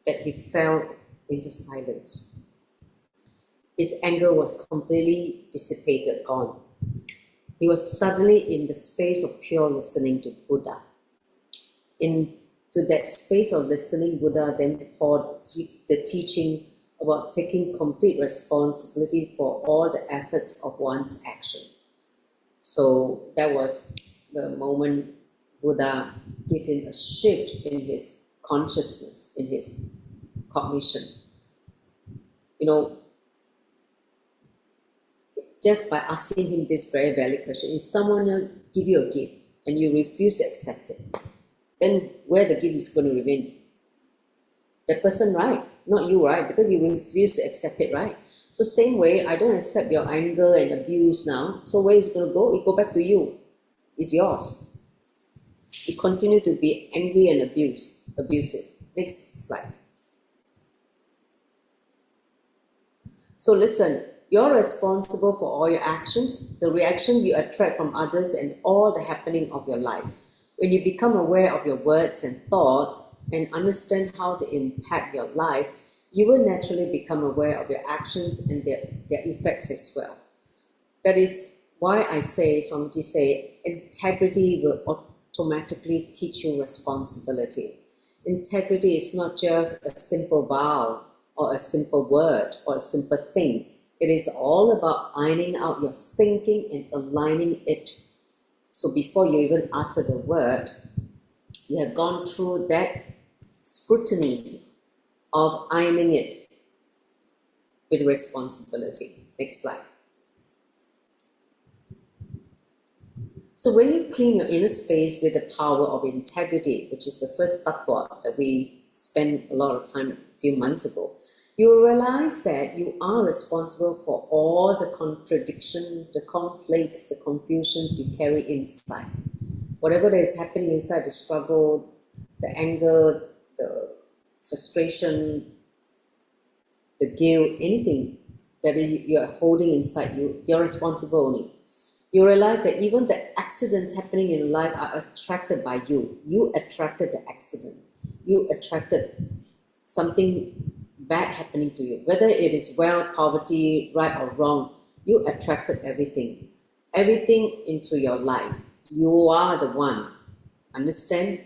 that he fell into silence. His anger was completely dissipated, gone. He was suddenly in the space of pure listening to Buddha. Into that space of listening, Buddha then poured the teaching about taking complete responsibility for all the efforts of one's action. So that was the moment Buddha gave him a shift in his consciousness, in his cognition. Just by asking him this very valid question, if someone else give you a gift and you refuse to accept it, then where the gift is going to remain? That person, right? Not you, right? Because you refuse to accept it, right? So same way, I don't accept your anger and abuse now. So where is it going to go? It go back to you. It's yours. You continue to be angry and abusive. Next slide. So listen, you're responsible for all your actions, the reactions you attract from others, and all the happening of your life. When you become aware of your words and thoughts and understand how they impact your life, you will naturally become aware of your actions and their effects as well. That is why I say, Swamiji say, integrity will automatically teach you responsibility. Integrity is not just a simple vow or a simple word or a simple thing. It is all about ironing out your thinking and aligning it. So before you even utter the word, you have gone through that scrutiny of ironing it with responsibility. Next slide. So when you clean your inner space with the power of integrity, which is the first tattva that we spent a lot of time a few months ago, you will realize that you are responsible for all the contradiction, the conflicts, the confusions you carry inside. Whatever that is happening inside, the struggle, the anger, the frustration, the guilt, anything that is you're holding inside you, you're responsible only. You realize that even the accidents happening in your life are attracted by you. You attracted the accident. You attracted something bad happening to you. Whether it is wealth, poverty, right or wrong, you attracted everything. Everything into your life. You are the one. Understand?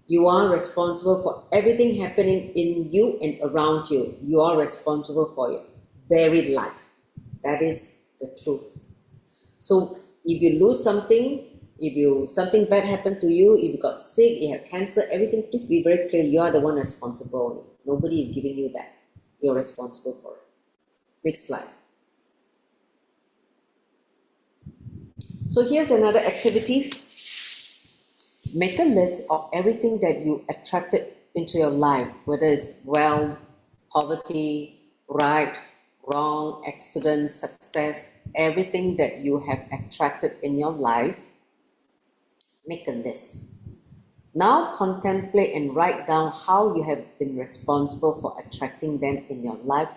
You are responsible for everything happening in you and around you. You are responsible for your very life. That is the truth. So if you lose something, if something bad happened to you, if you got sick, you have cancer, everything, please be very clear. You are the one responsible. Nobody is giving you that. You're responsible for it. Next slide. So here's another activity. Make a list of everything that you attracted into your life, whether it's wealth, poverty, right, wrong, accident, success, everything that you have attracted in your life. Make a list. Now contemplate and write down how you have been responsible for attracting them in your life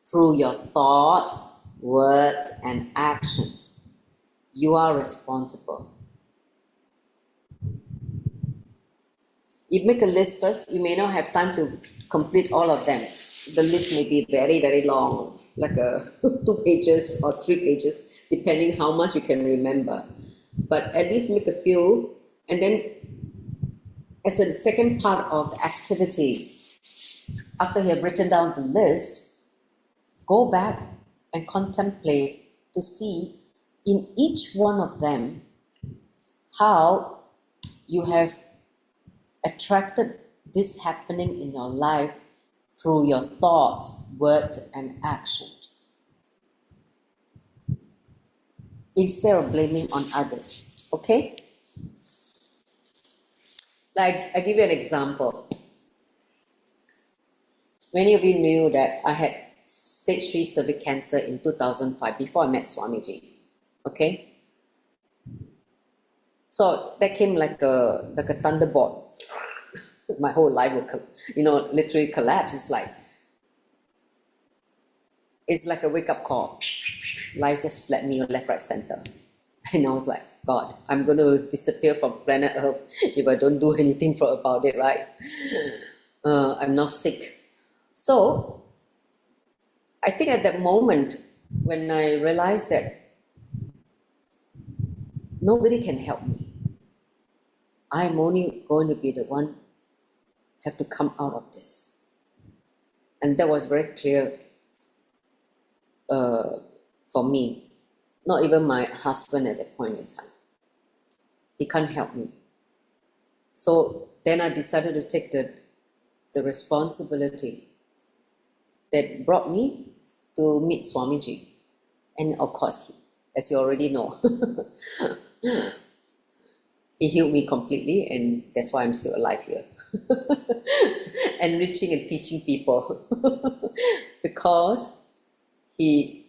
through your thoughts, words, and actions. You are responsible. You make a list first. You may not have time to complete all of them. The list may be very, very long, like 2 pages or 3 pages, depending how much you can remember. But at least make a few, and then as a second part of the activity, after you have written down the list, go back and contemplate to see in each one of them how you have attracted this happening in your life through your thoughts, words, and actions, instead of blaming on others. Okay? Like, I give you an example. Many of you knew that I had stage 3 cervical cancer in 2005 before I met Swamiji. Okay? So that came like a thunderbolt. My whole life will, literally collapse. It's like a wake-up call. Life just slapped me on left, right, center. And I was like, God, I'm going to disappear from planet Earth if I don't do anything about it, right? I'm now sick. So I think at that moment, when I realized that nobody can help me, I'm only going to be the one have to come out of this. And that was very clear for me. Not even my husband at that point in time. He can't help me. So then I decided to take the responsibility that brought me to meet Swamiji. And of course, as you already know, he healed me completely, and that's why I'm still alive here. Enriching and teaching people. Because he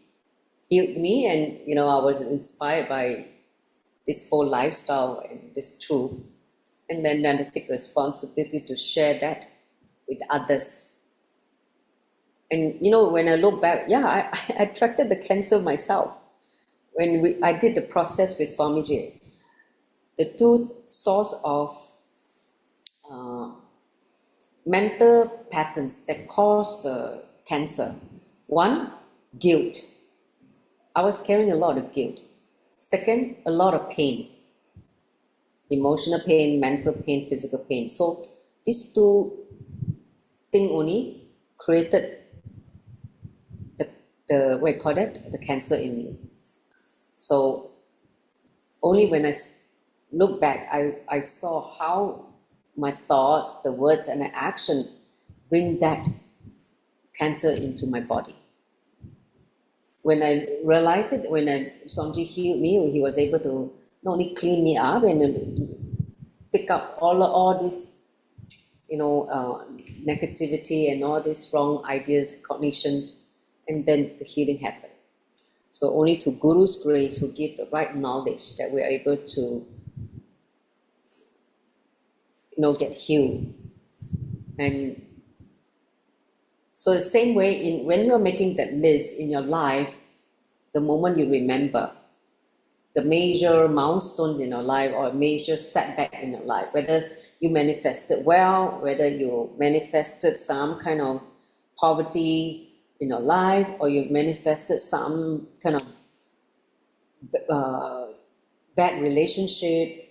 healed me, and I was inspired by this whole lifestyle and this truth. And then I take responsibility to share that with others. And when I look back, I attracted the cancer myself. When I did the process with Swamiji, the two source of mental patterns that cause the cancer. One, guilt. I was carrying a lot of guilt. Second, a lot of pain. Emotional pain, mental pain, physical pain. So these two things only created the what you call that, the cancer in me. So only when I look back, I saw how my thoughts, the words, and the action bring that cancer into my body. When I realized it, when Swamiji healed me, he was able to not only clean me up and pick up all this, negativity and all these wrong ideas, cognition, and then the healing happened. So only to Guru's grace, who give the right knowledge, that we are able to, get healed. And so the same way, when you're making that list in your life, the moment you remember the major milestones in your life or major setback in your life, whether you manifested well, whether you manifested some kind of poverty in your life, or you manifested some kind of bad relationship,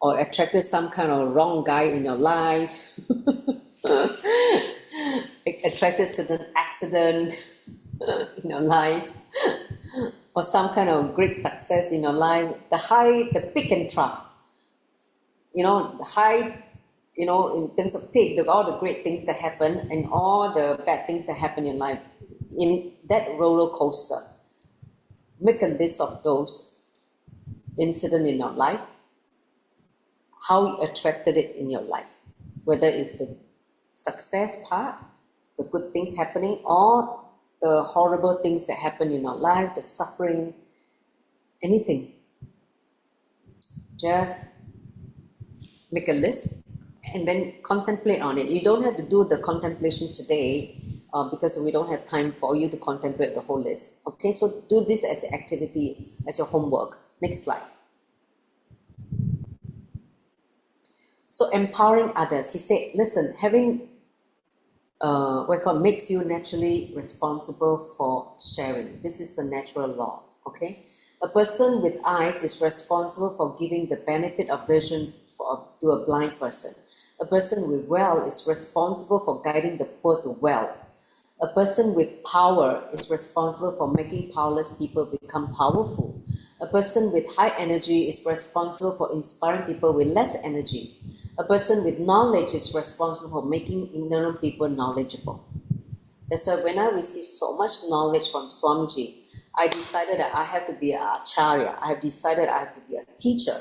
or attracted some kind of wrong guy in your life, attracted certain accident in your life, or some kind of great success in your life, the peak and trough, the high, in terms of peak, all the great things that happen and all the bad things that happen in life, in that roller coaster, make a list of those incidents in your life, how you attracted it in your life, whether it's the success part, the good things happening, or the horrible things that happen in your life, the suffering, anything. Just make a list and then contemplate on it. You don't have to do the contemplation today because we don't have time for you to contemplate the whole list. Okay, so do this as an activity, as your homework. Next slide. So empowering others. He said, listen, having what makes you naturally responsible for sharing. This is the natural law. Okay, a person with eyes is responsible for giving the benefit of vision to a blind person. A person with wealth is responsible for guiding the poor to wealth. A person with power is responsible for making powerless people become powerful. A person with high energy is responsible for inspiring people with less energy. A person with knowledge is responsible for making ignorant people knowledgeable. That's why when I received so much knowledge from Swamiji, I decided that I have to be an acharya. I have decided I have to be a teacher.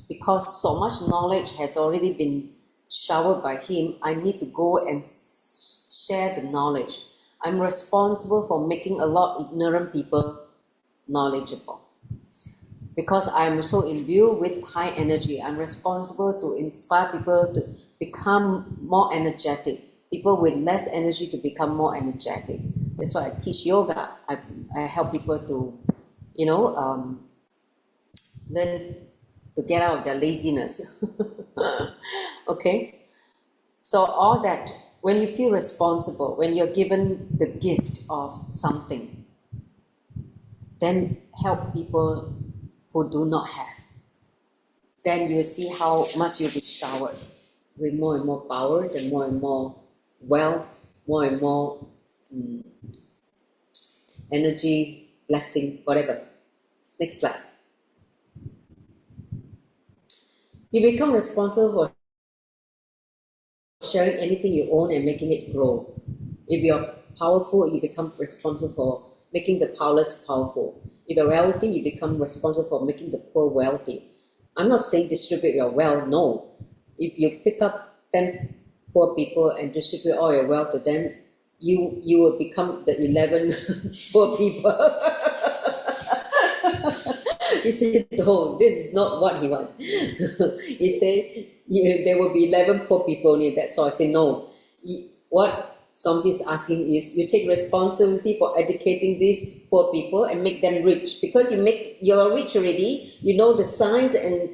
Because so much knowledge has already been showered by him, I need to go and share the knowledge. I'm responsible for making a lot of ignorant people knowledgeable. Because I'm so imbued with high energy, I'm responsible to inspire people to become more energetic. People with less energy to become more energetic. That's why I teach yoga. I help people to, learn to get out of their laziness. Okay? So all that, when you feel responsible, when you're given the gift of something, then help people who do not have. Then you see how much you'll be showered with more and more powers and more wealth, more and more energy, blessing, whatever. Next slide. You become responsible for sharing anything you own and making it grow. If you're powerful, you become responsible for making the powerless powerful. If you're wealthy, you become responsible for making the poor wealthy. I'm not saying distribute your wealth, no. If you pick up 10 poor people and distribute all your wealth to them, you will become the 11 poor people. He said, no, this is not what he wants. He said, there will be 11 poor people only, that's all. I said, no. What Swamiji is asking is, you take responsibility for educating these poor people and make them rich. Because you're rich already, you know the science and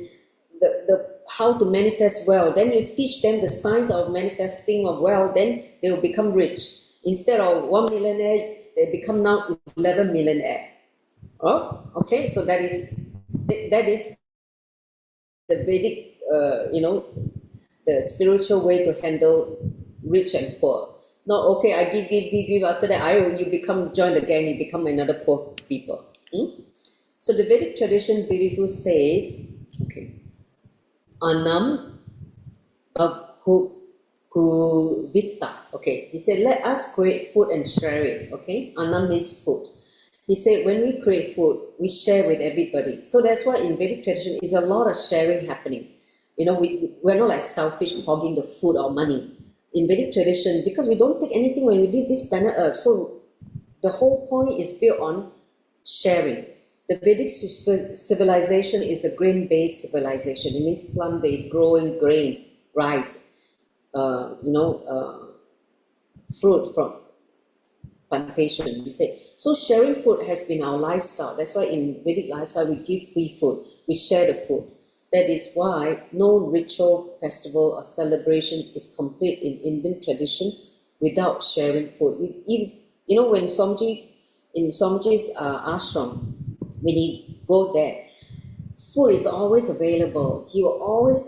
the how to manifest wealth. Then you teach them the science of manifesting of wealth, then they will become rich. Instead of 1 millionaire, they become now 11 millionaire. Oh, okay, so that is the Vedic, the spiritual way to handle rich and poor. No, okay, I give. After that, you become join the gang. You become another poor people. So the Vedic tradition beautiful says, okay, Anam Bhukuvita. Okay, he said, let us create food and share it. Okay, Anam means food. He said, when we create food, we share with everybody. So that's why in Vedic tradition is a lot of sharing happening. We're not like selfish hogging the food or money. In Vedic tradition, because we don't take anything when we leave this planet Earth, so the whole point is built on sharing. The Vedic civilization is a grain-based civilization. It means plant-based, growing grains, rice, fruit from plantation. He said, so sharing food has been our lifestyle. That's why in Vedic lifestyle we give free food. We share the food. That is why no ritual, festival, or celebration is complete in Indian tradition without sharing food. When in Somji's ashram, when he go there, food is always available. He will always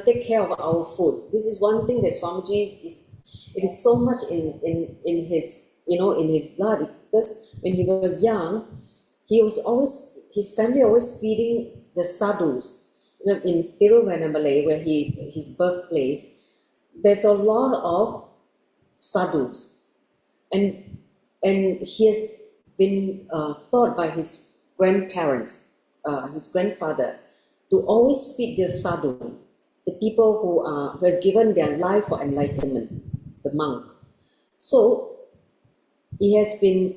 take care of our food. This is one thing that Swamiji it is so much in his blood, because when he was young, his family always feeding the sadhus. In Tiruvannamalai, where his birthplace, there's a lot of sadhus, and he has been taught by his grandparents, his grandfather, to always feed the sadhu, the people who has given their life for enlightenment, the monk. So it has been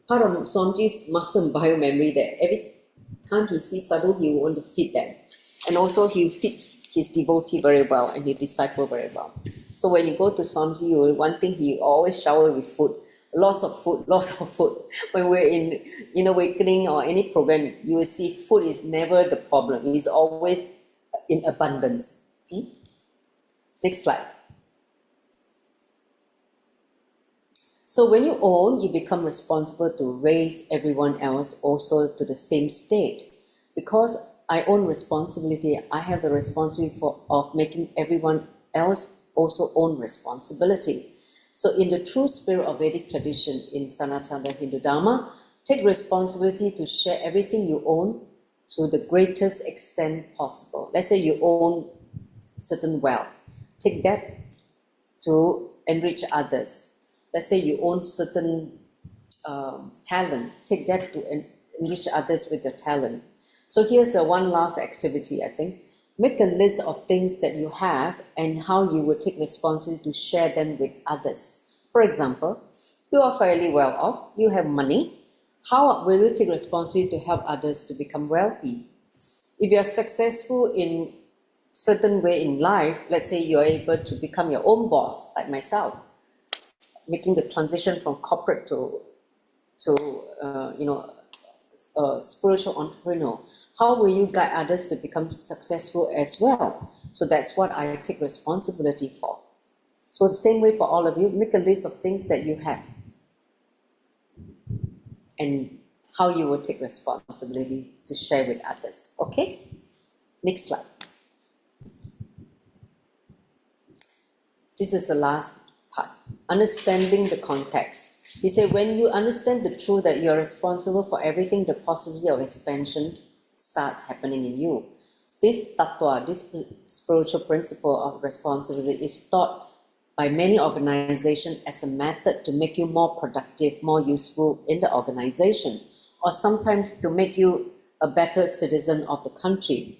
part of Somji's muscle biomemory that every time he sees sadhu, he will want to feed them, and also he will feed his devotee very well and his disciple very well. So when you go to Somji, one thing he always shower with food. Lots of food, lots of food. When we're in awakening or any program, you will see food is never the problem. It is always in abundance. Next slide. So when you own, you become responsible to raise everyone else also to the same state. Because I own responsibility, I have the responsibility of making everyone else also own responsibility. So in the true spirit of Vedic tradition in Sanatana Hindu Dharma, take responsibility to share everything you own to the greatest extent possible. Let's say you own certain wealth. Take that to enrich others. Let's say you own certain talent. Take that to enrich others with your talent. So here's one last activity, I think. Make a list of things that you have and how you would take responsibility to share them with others. For example, you are fairly well off, you have money. How will you take responsibility to help others to become wealthy? If you are successful in certain way in life, let's say you're able to become your own boss, like myself, making the transition from corporate to spiritual entrepreneur, how will you guide others to become successful as well? So that's what I take responsibility for. So the same way for all of you, make a list of things that you have and how you will take responsibility to share with others. Okay? Next slide. This is the last part. Understanding the context. He said, when you understand the truth that you are responsible for everything, the possibility of expansion starts happening in you. This tattva, this spiritual principle of responsibility is taught by many organizations as a method to make you more productive, more useful in the organization, or sometimes to make you a better citizen of the country.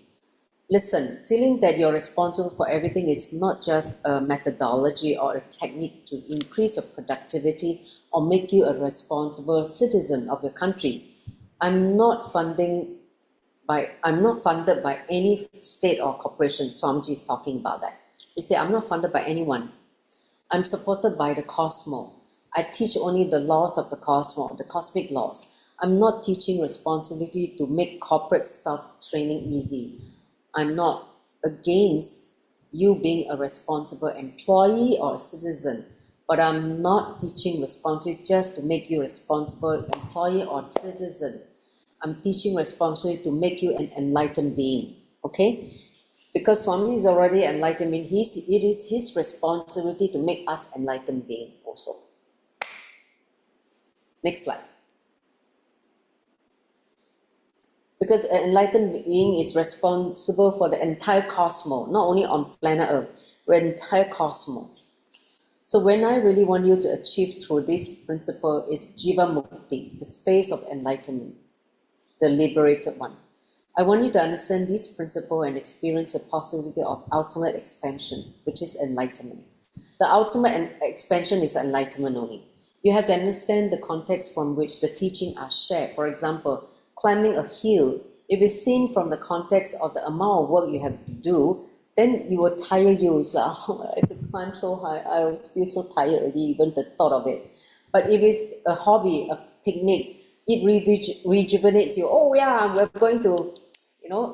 Listen, feeling that you're responsible for everything is not just a methodology or a technique to increase your productivity or make you a responsible citizen of your country. I'm not funded by any state or corporation. Swamiji is talking about that. He said, I'm not funded by anyone. I'm supported by the cosmos. I teach only the laws of the cosmos, the cosmic laws. I'm not teaching responsibility to make corporate staff training easy. I'm not against you being a responsible employee or a citizen, but I'm not teaching responsibility just to make you a responsible employee or citizen. I'm teaching responsibility to make you an enlightened being. Okay? Because Swami is already enlightened, it is his responsibility to make us enlightened being also. Next slide. Because an enlightened being is responsible for the entire cosmos, not only on planet Earth, but entire cosmos. So when I really want you to achieve through this principle is Jiva Mukti, the space of enlightenment, the liberated one. I want you to understand this principle and experience the possibility of ultimate expansion, which is enlightenment. The ultimate expansion is enlightenment only. You have to understand the context from which the teaching are shared. For example, climbing a hill, if it's seen from the context of the amount of work you have to do, then it will tire you. It's like, oh, I have to climb so high, I feel so tired already, even the thought of it. But if it's a hobby, a picnic, it rejuvenates you. Oh yeah, we're going to,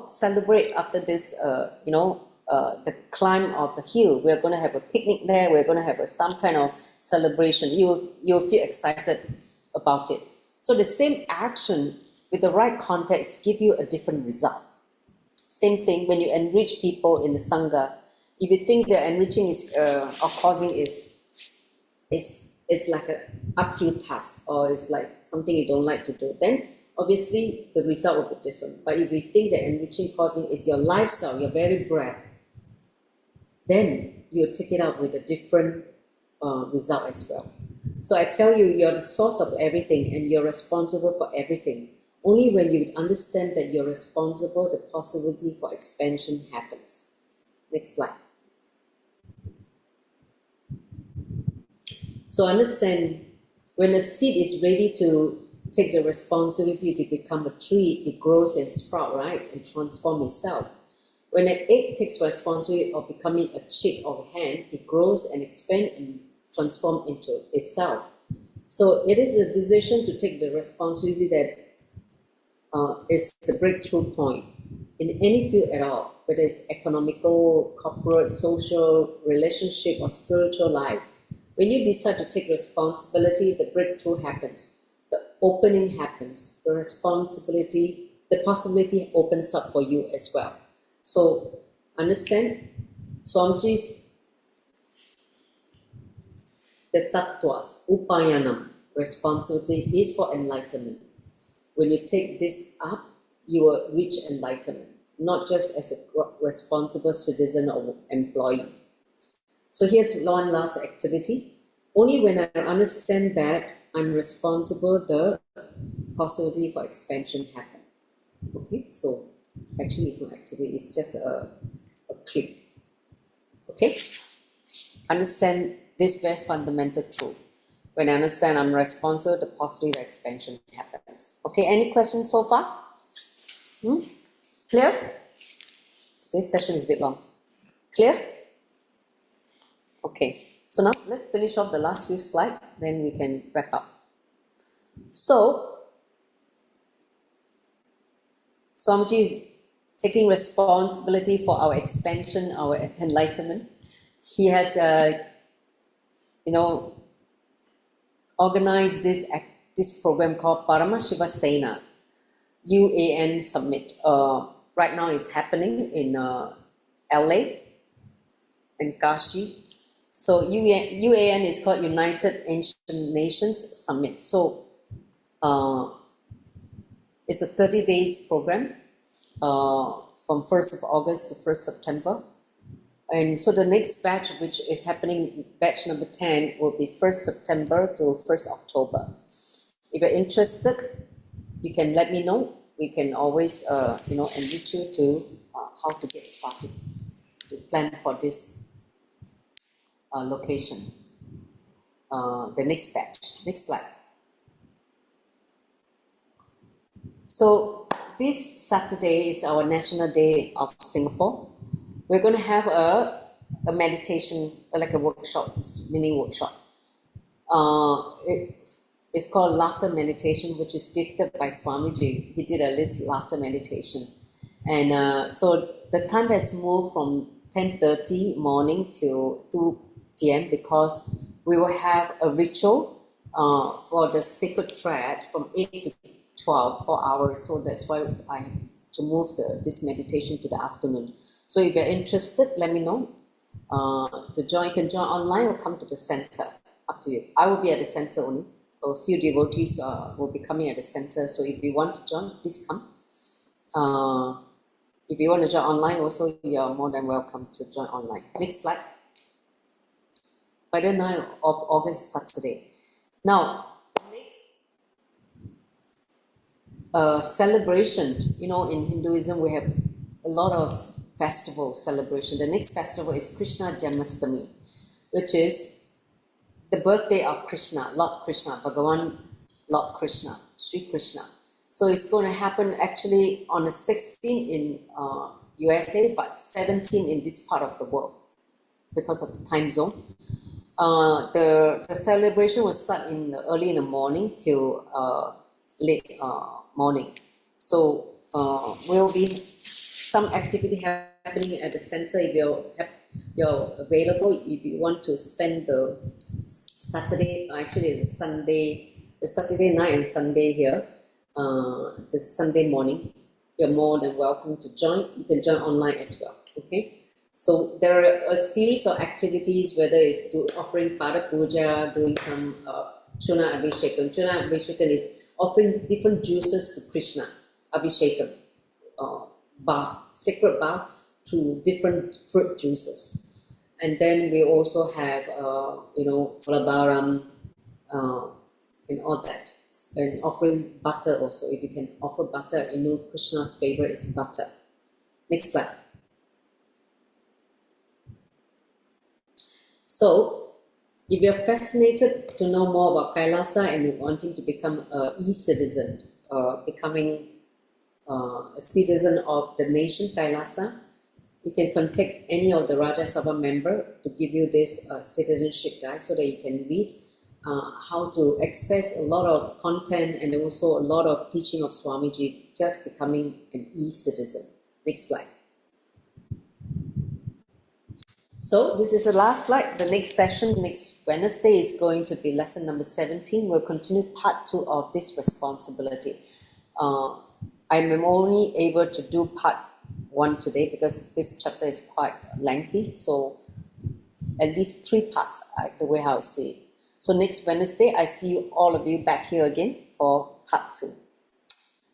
celebrate after this, the climb of the hill. We're going to have a picnic there. We're going to have some kind of celebration. You'll feel excited about it. So the same action with the right context give you a different result. Same thing when you enrich people in the Sangha. If you think that enriching is or causing is like an uphill task, or it's like something you don't like to do, then obviously the result will be different. But if you think that enriching causing is your lifestyle, your very breath, then you'll take it out with a different result as well. So I tell you, you're the source of everything and you're responsible for everything. Only when you understand that you're responsible, the possibility for expansion happens. Next slide. So understand, when a seed is ready to take the responsibility to become a tree, it grows and sprouts, right, and transforms itself. When an egg takes responsibility of becoming a chick or a hen, it grows and expands and transforms into itself. So it is a decision to take the responsibility that is the breakthrough point in any field at all, whether it's economical, corporate, social, relationship, or spiritual life. When you decide to take responsibility, the breakthrough happens, the opening happens, the responsibility, the possibility opens up for you as well. So understand, Swamiji's the tattvas, upayanam, responsibility is for enlightenment. When you take this up, you will reach enlightenment, not just as a responsible citizen or employee. So here's one last activity. Only when I understand that I'm responsible, the possibility for expansion happen. Okay, so actually it's not activity, it's just a click. Okay, understand this very fundamental truth. When I understand I'm responsible, the possibility of expansion happens. Okay, any questions so far? Clear? Today's session is a bit long. Clear? Okay, so now let's finish off the last few slides, then we can wrap up. So, Swamiji is taking responsibility for our expansion, our enlightenment. He has, organized this program called Paramashiva Sena, UAN Summit. Right now it's happening in LA and Kashi. So UAN is called United Ancient Nations Summit. So it's a 30 days program from 1st of August to 1st September. And so the next batch, which is happening, batch number 10, will be 1st September to 1st October. If you're interested, you can let me know. We can always, enrich you to how to get started, to plan for this location. The next batch. Next slide. So this Saturday is our National Day of Singapore. We're going to have a meditation, like a workshop, mini workshop. It's called Laughter Meditation, which is gifted by Swamiji. He did a laughter meditation. And so the time has moved from 10:30 morning to 2 p.m. because we will have a ritual for the sacred thread from 8 to 12, 4 hours. So that's why I to move this meditation to the afternoon. So if you're interested, let me know. To join, you can join online or come to the center. Up to you. I will be at the center only. A few devotees will be coming at the center. So if you want to join, please come. If you want to join online also, you are more than welcome to join online. Next slide. By the 9th of August, Saturday. Now, next celebration. You know, in Hinduism, we have a lot of festival celebration. The next festival is Krishna Janmashtami, which is the birthday of Krishna, Lord Krishna, Bhagavan Lord Krishna, Sri Krishna. So it's going to happen actually on the 16th in USA, but 17th in this part of the world because of the time zone. The celebration will start early in the morning till late morning. So will be some activity happening at the center. If you're available, if you want to spend the Saturday, actually it's Sunday, the Saturday night and Sunday here, the Sunday morning, you're more than welcome to join. You can join online as well. Okay. So there are a series of activities, whether it's offering Pada Puja, doing some Chuna Abhishekam. Chuna Abhishekam is offering different juices to Krishna, Abhishekam, sacred bath through different fruit juices. And then we also have, Tolabaram and all that. And offering butter also. If you can offer butter, you know Krishna's favorite is butter. Next slide. So, if you're fascinated to know more about Kailasa and you're wanting to become an e-citizen, becoming a citizen of the nation Kailasa, you can contact any of the Rajya Sabha member to give you this citizenship guide so that you can read how to access a lot of content and also a lot of teaching of Swamiji, just becoming an e-citizen. Next slide. So this is the last slide. The next session, next Wednesday, is going to be lesson number 17. We'll continue part 2 of this responsibility. I'm only able to do part 1 today because this chapter is quite lengthy. So at least 3 parts, the way how I see it. So next Wednesday, I see you all of you back here again for part 2.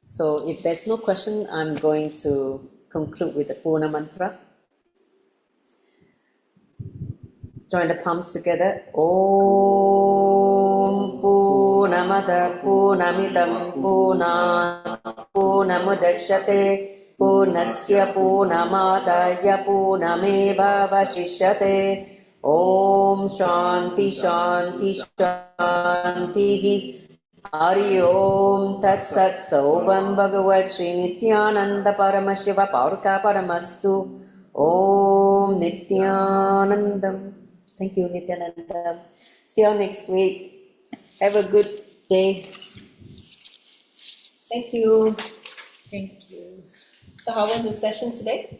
So if there's no question, I'm going to conclude with the Purna Mantra. Join the palms together. Om Purnamada Purnamidam Purnat Purnamudachyate Purnasya Purnamadaya Purnameva Vashishyate. Om Shanti Shanti Shanti. Hari Om Tat Sat Sovam Bhagavat Sri Nityananda Paramashiva Paurka Paramastu. Om Nityanandam. Thank you, Nityananda. See you next week. Have a good day. Thank you. Thank you. So how was the session today?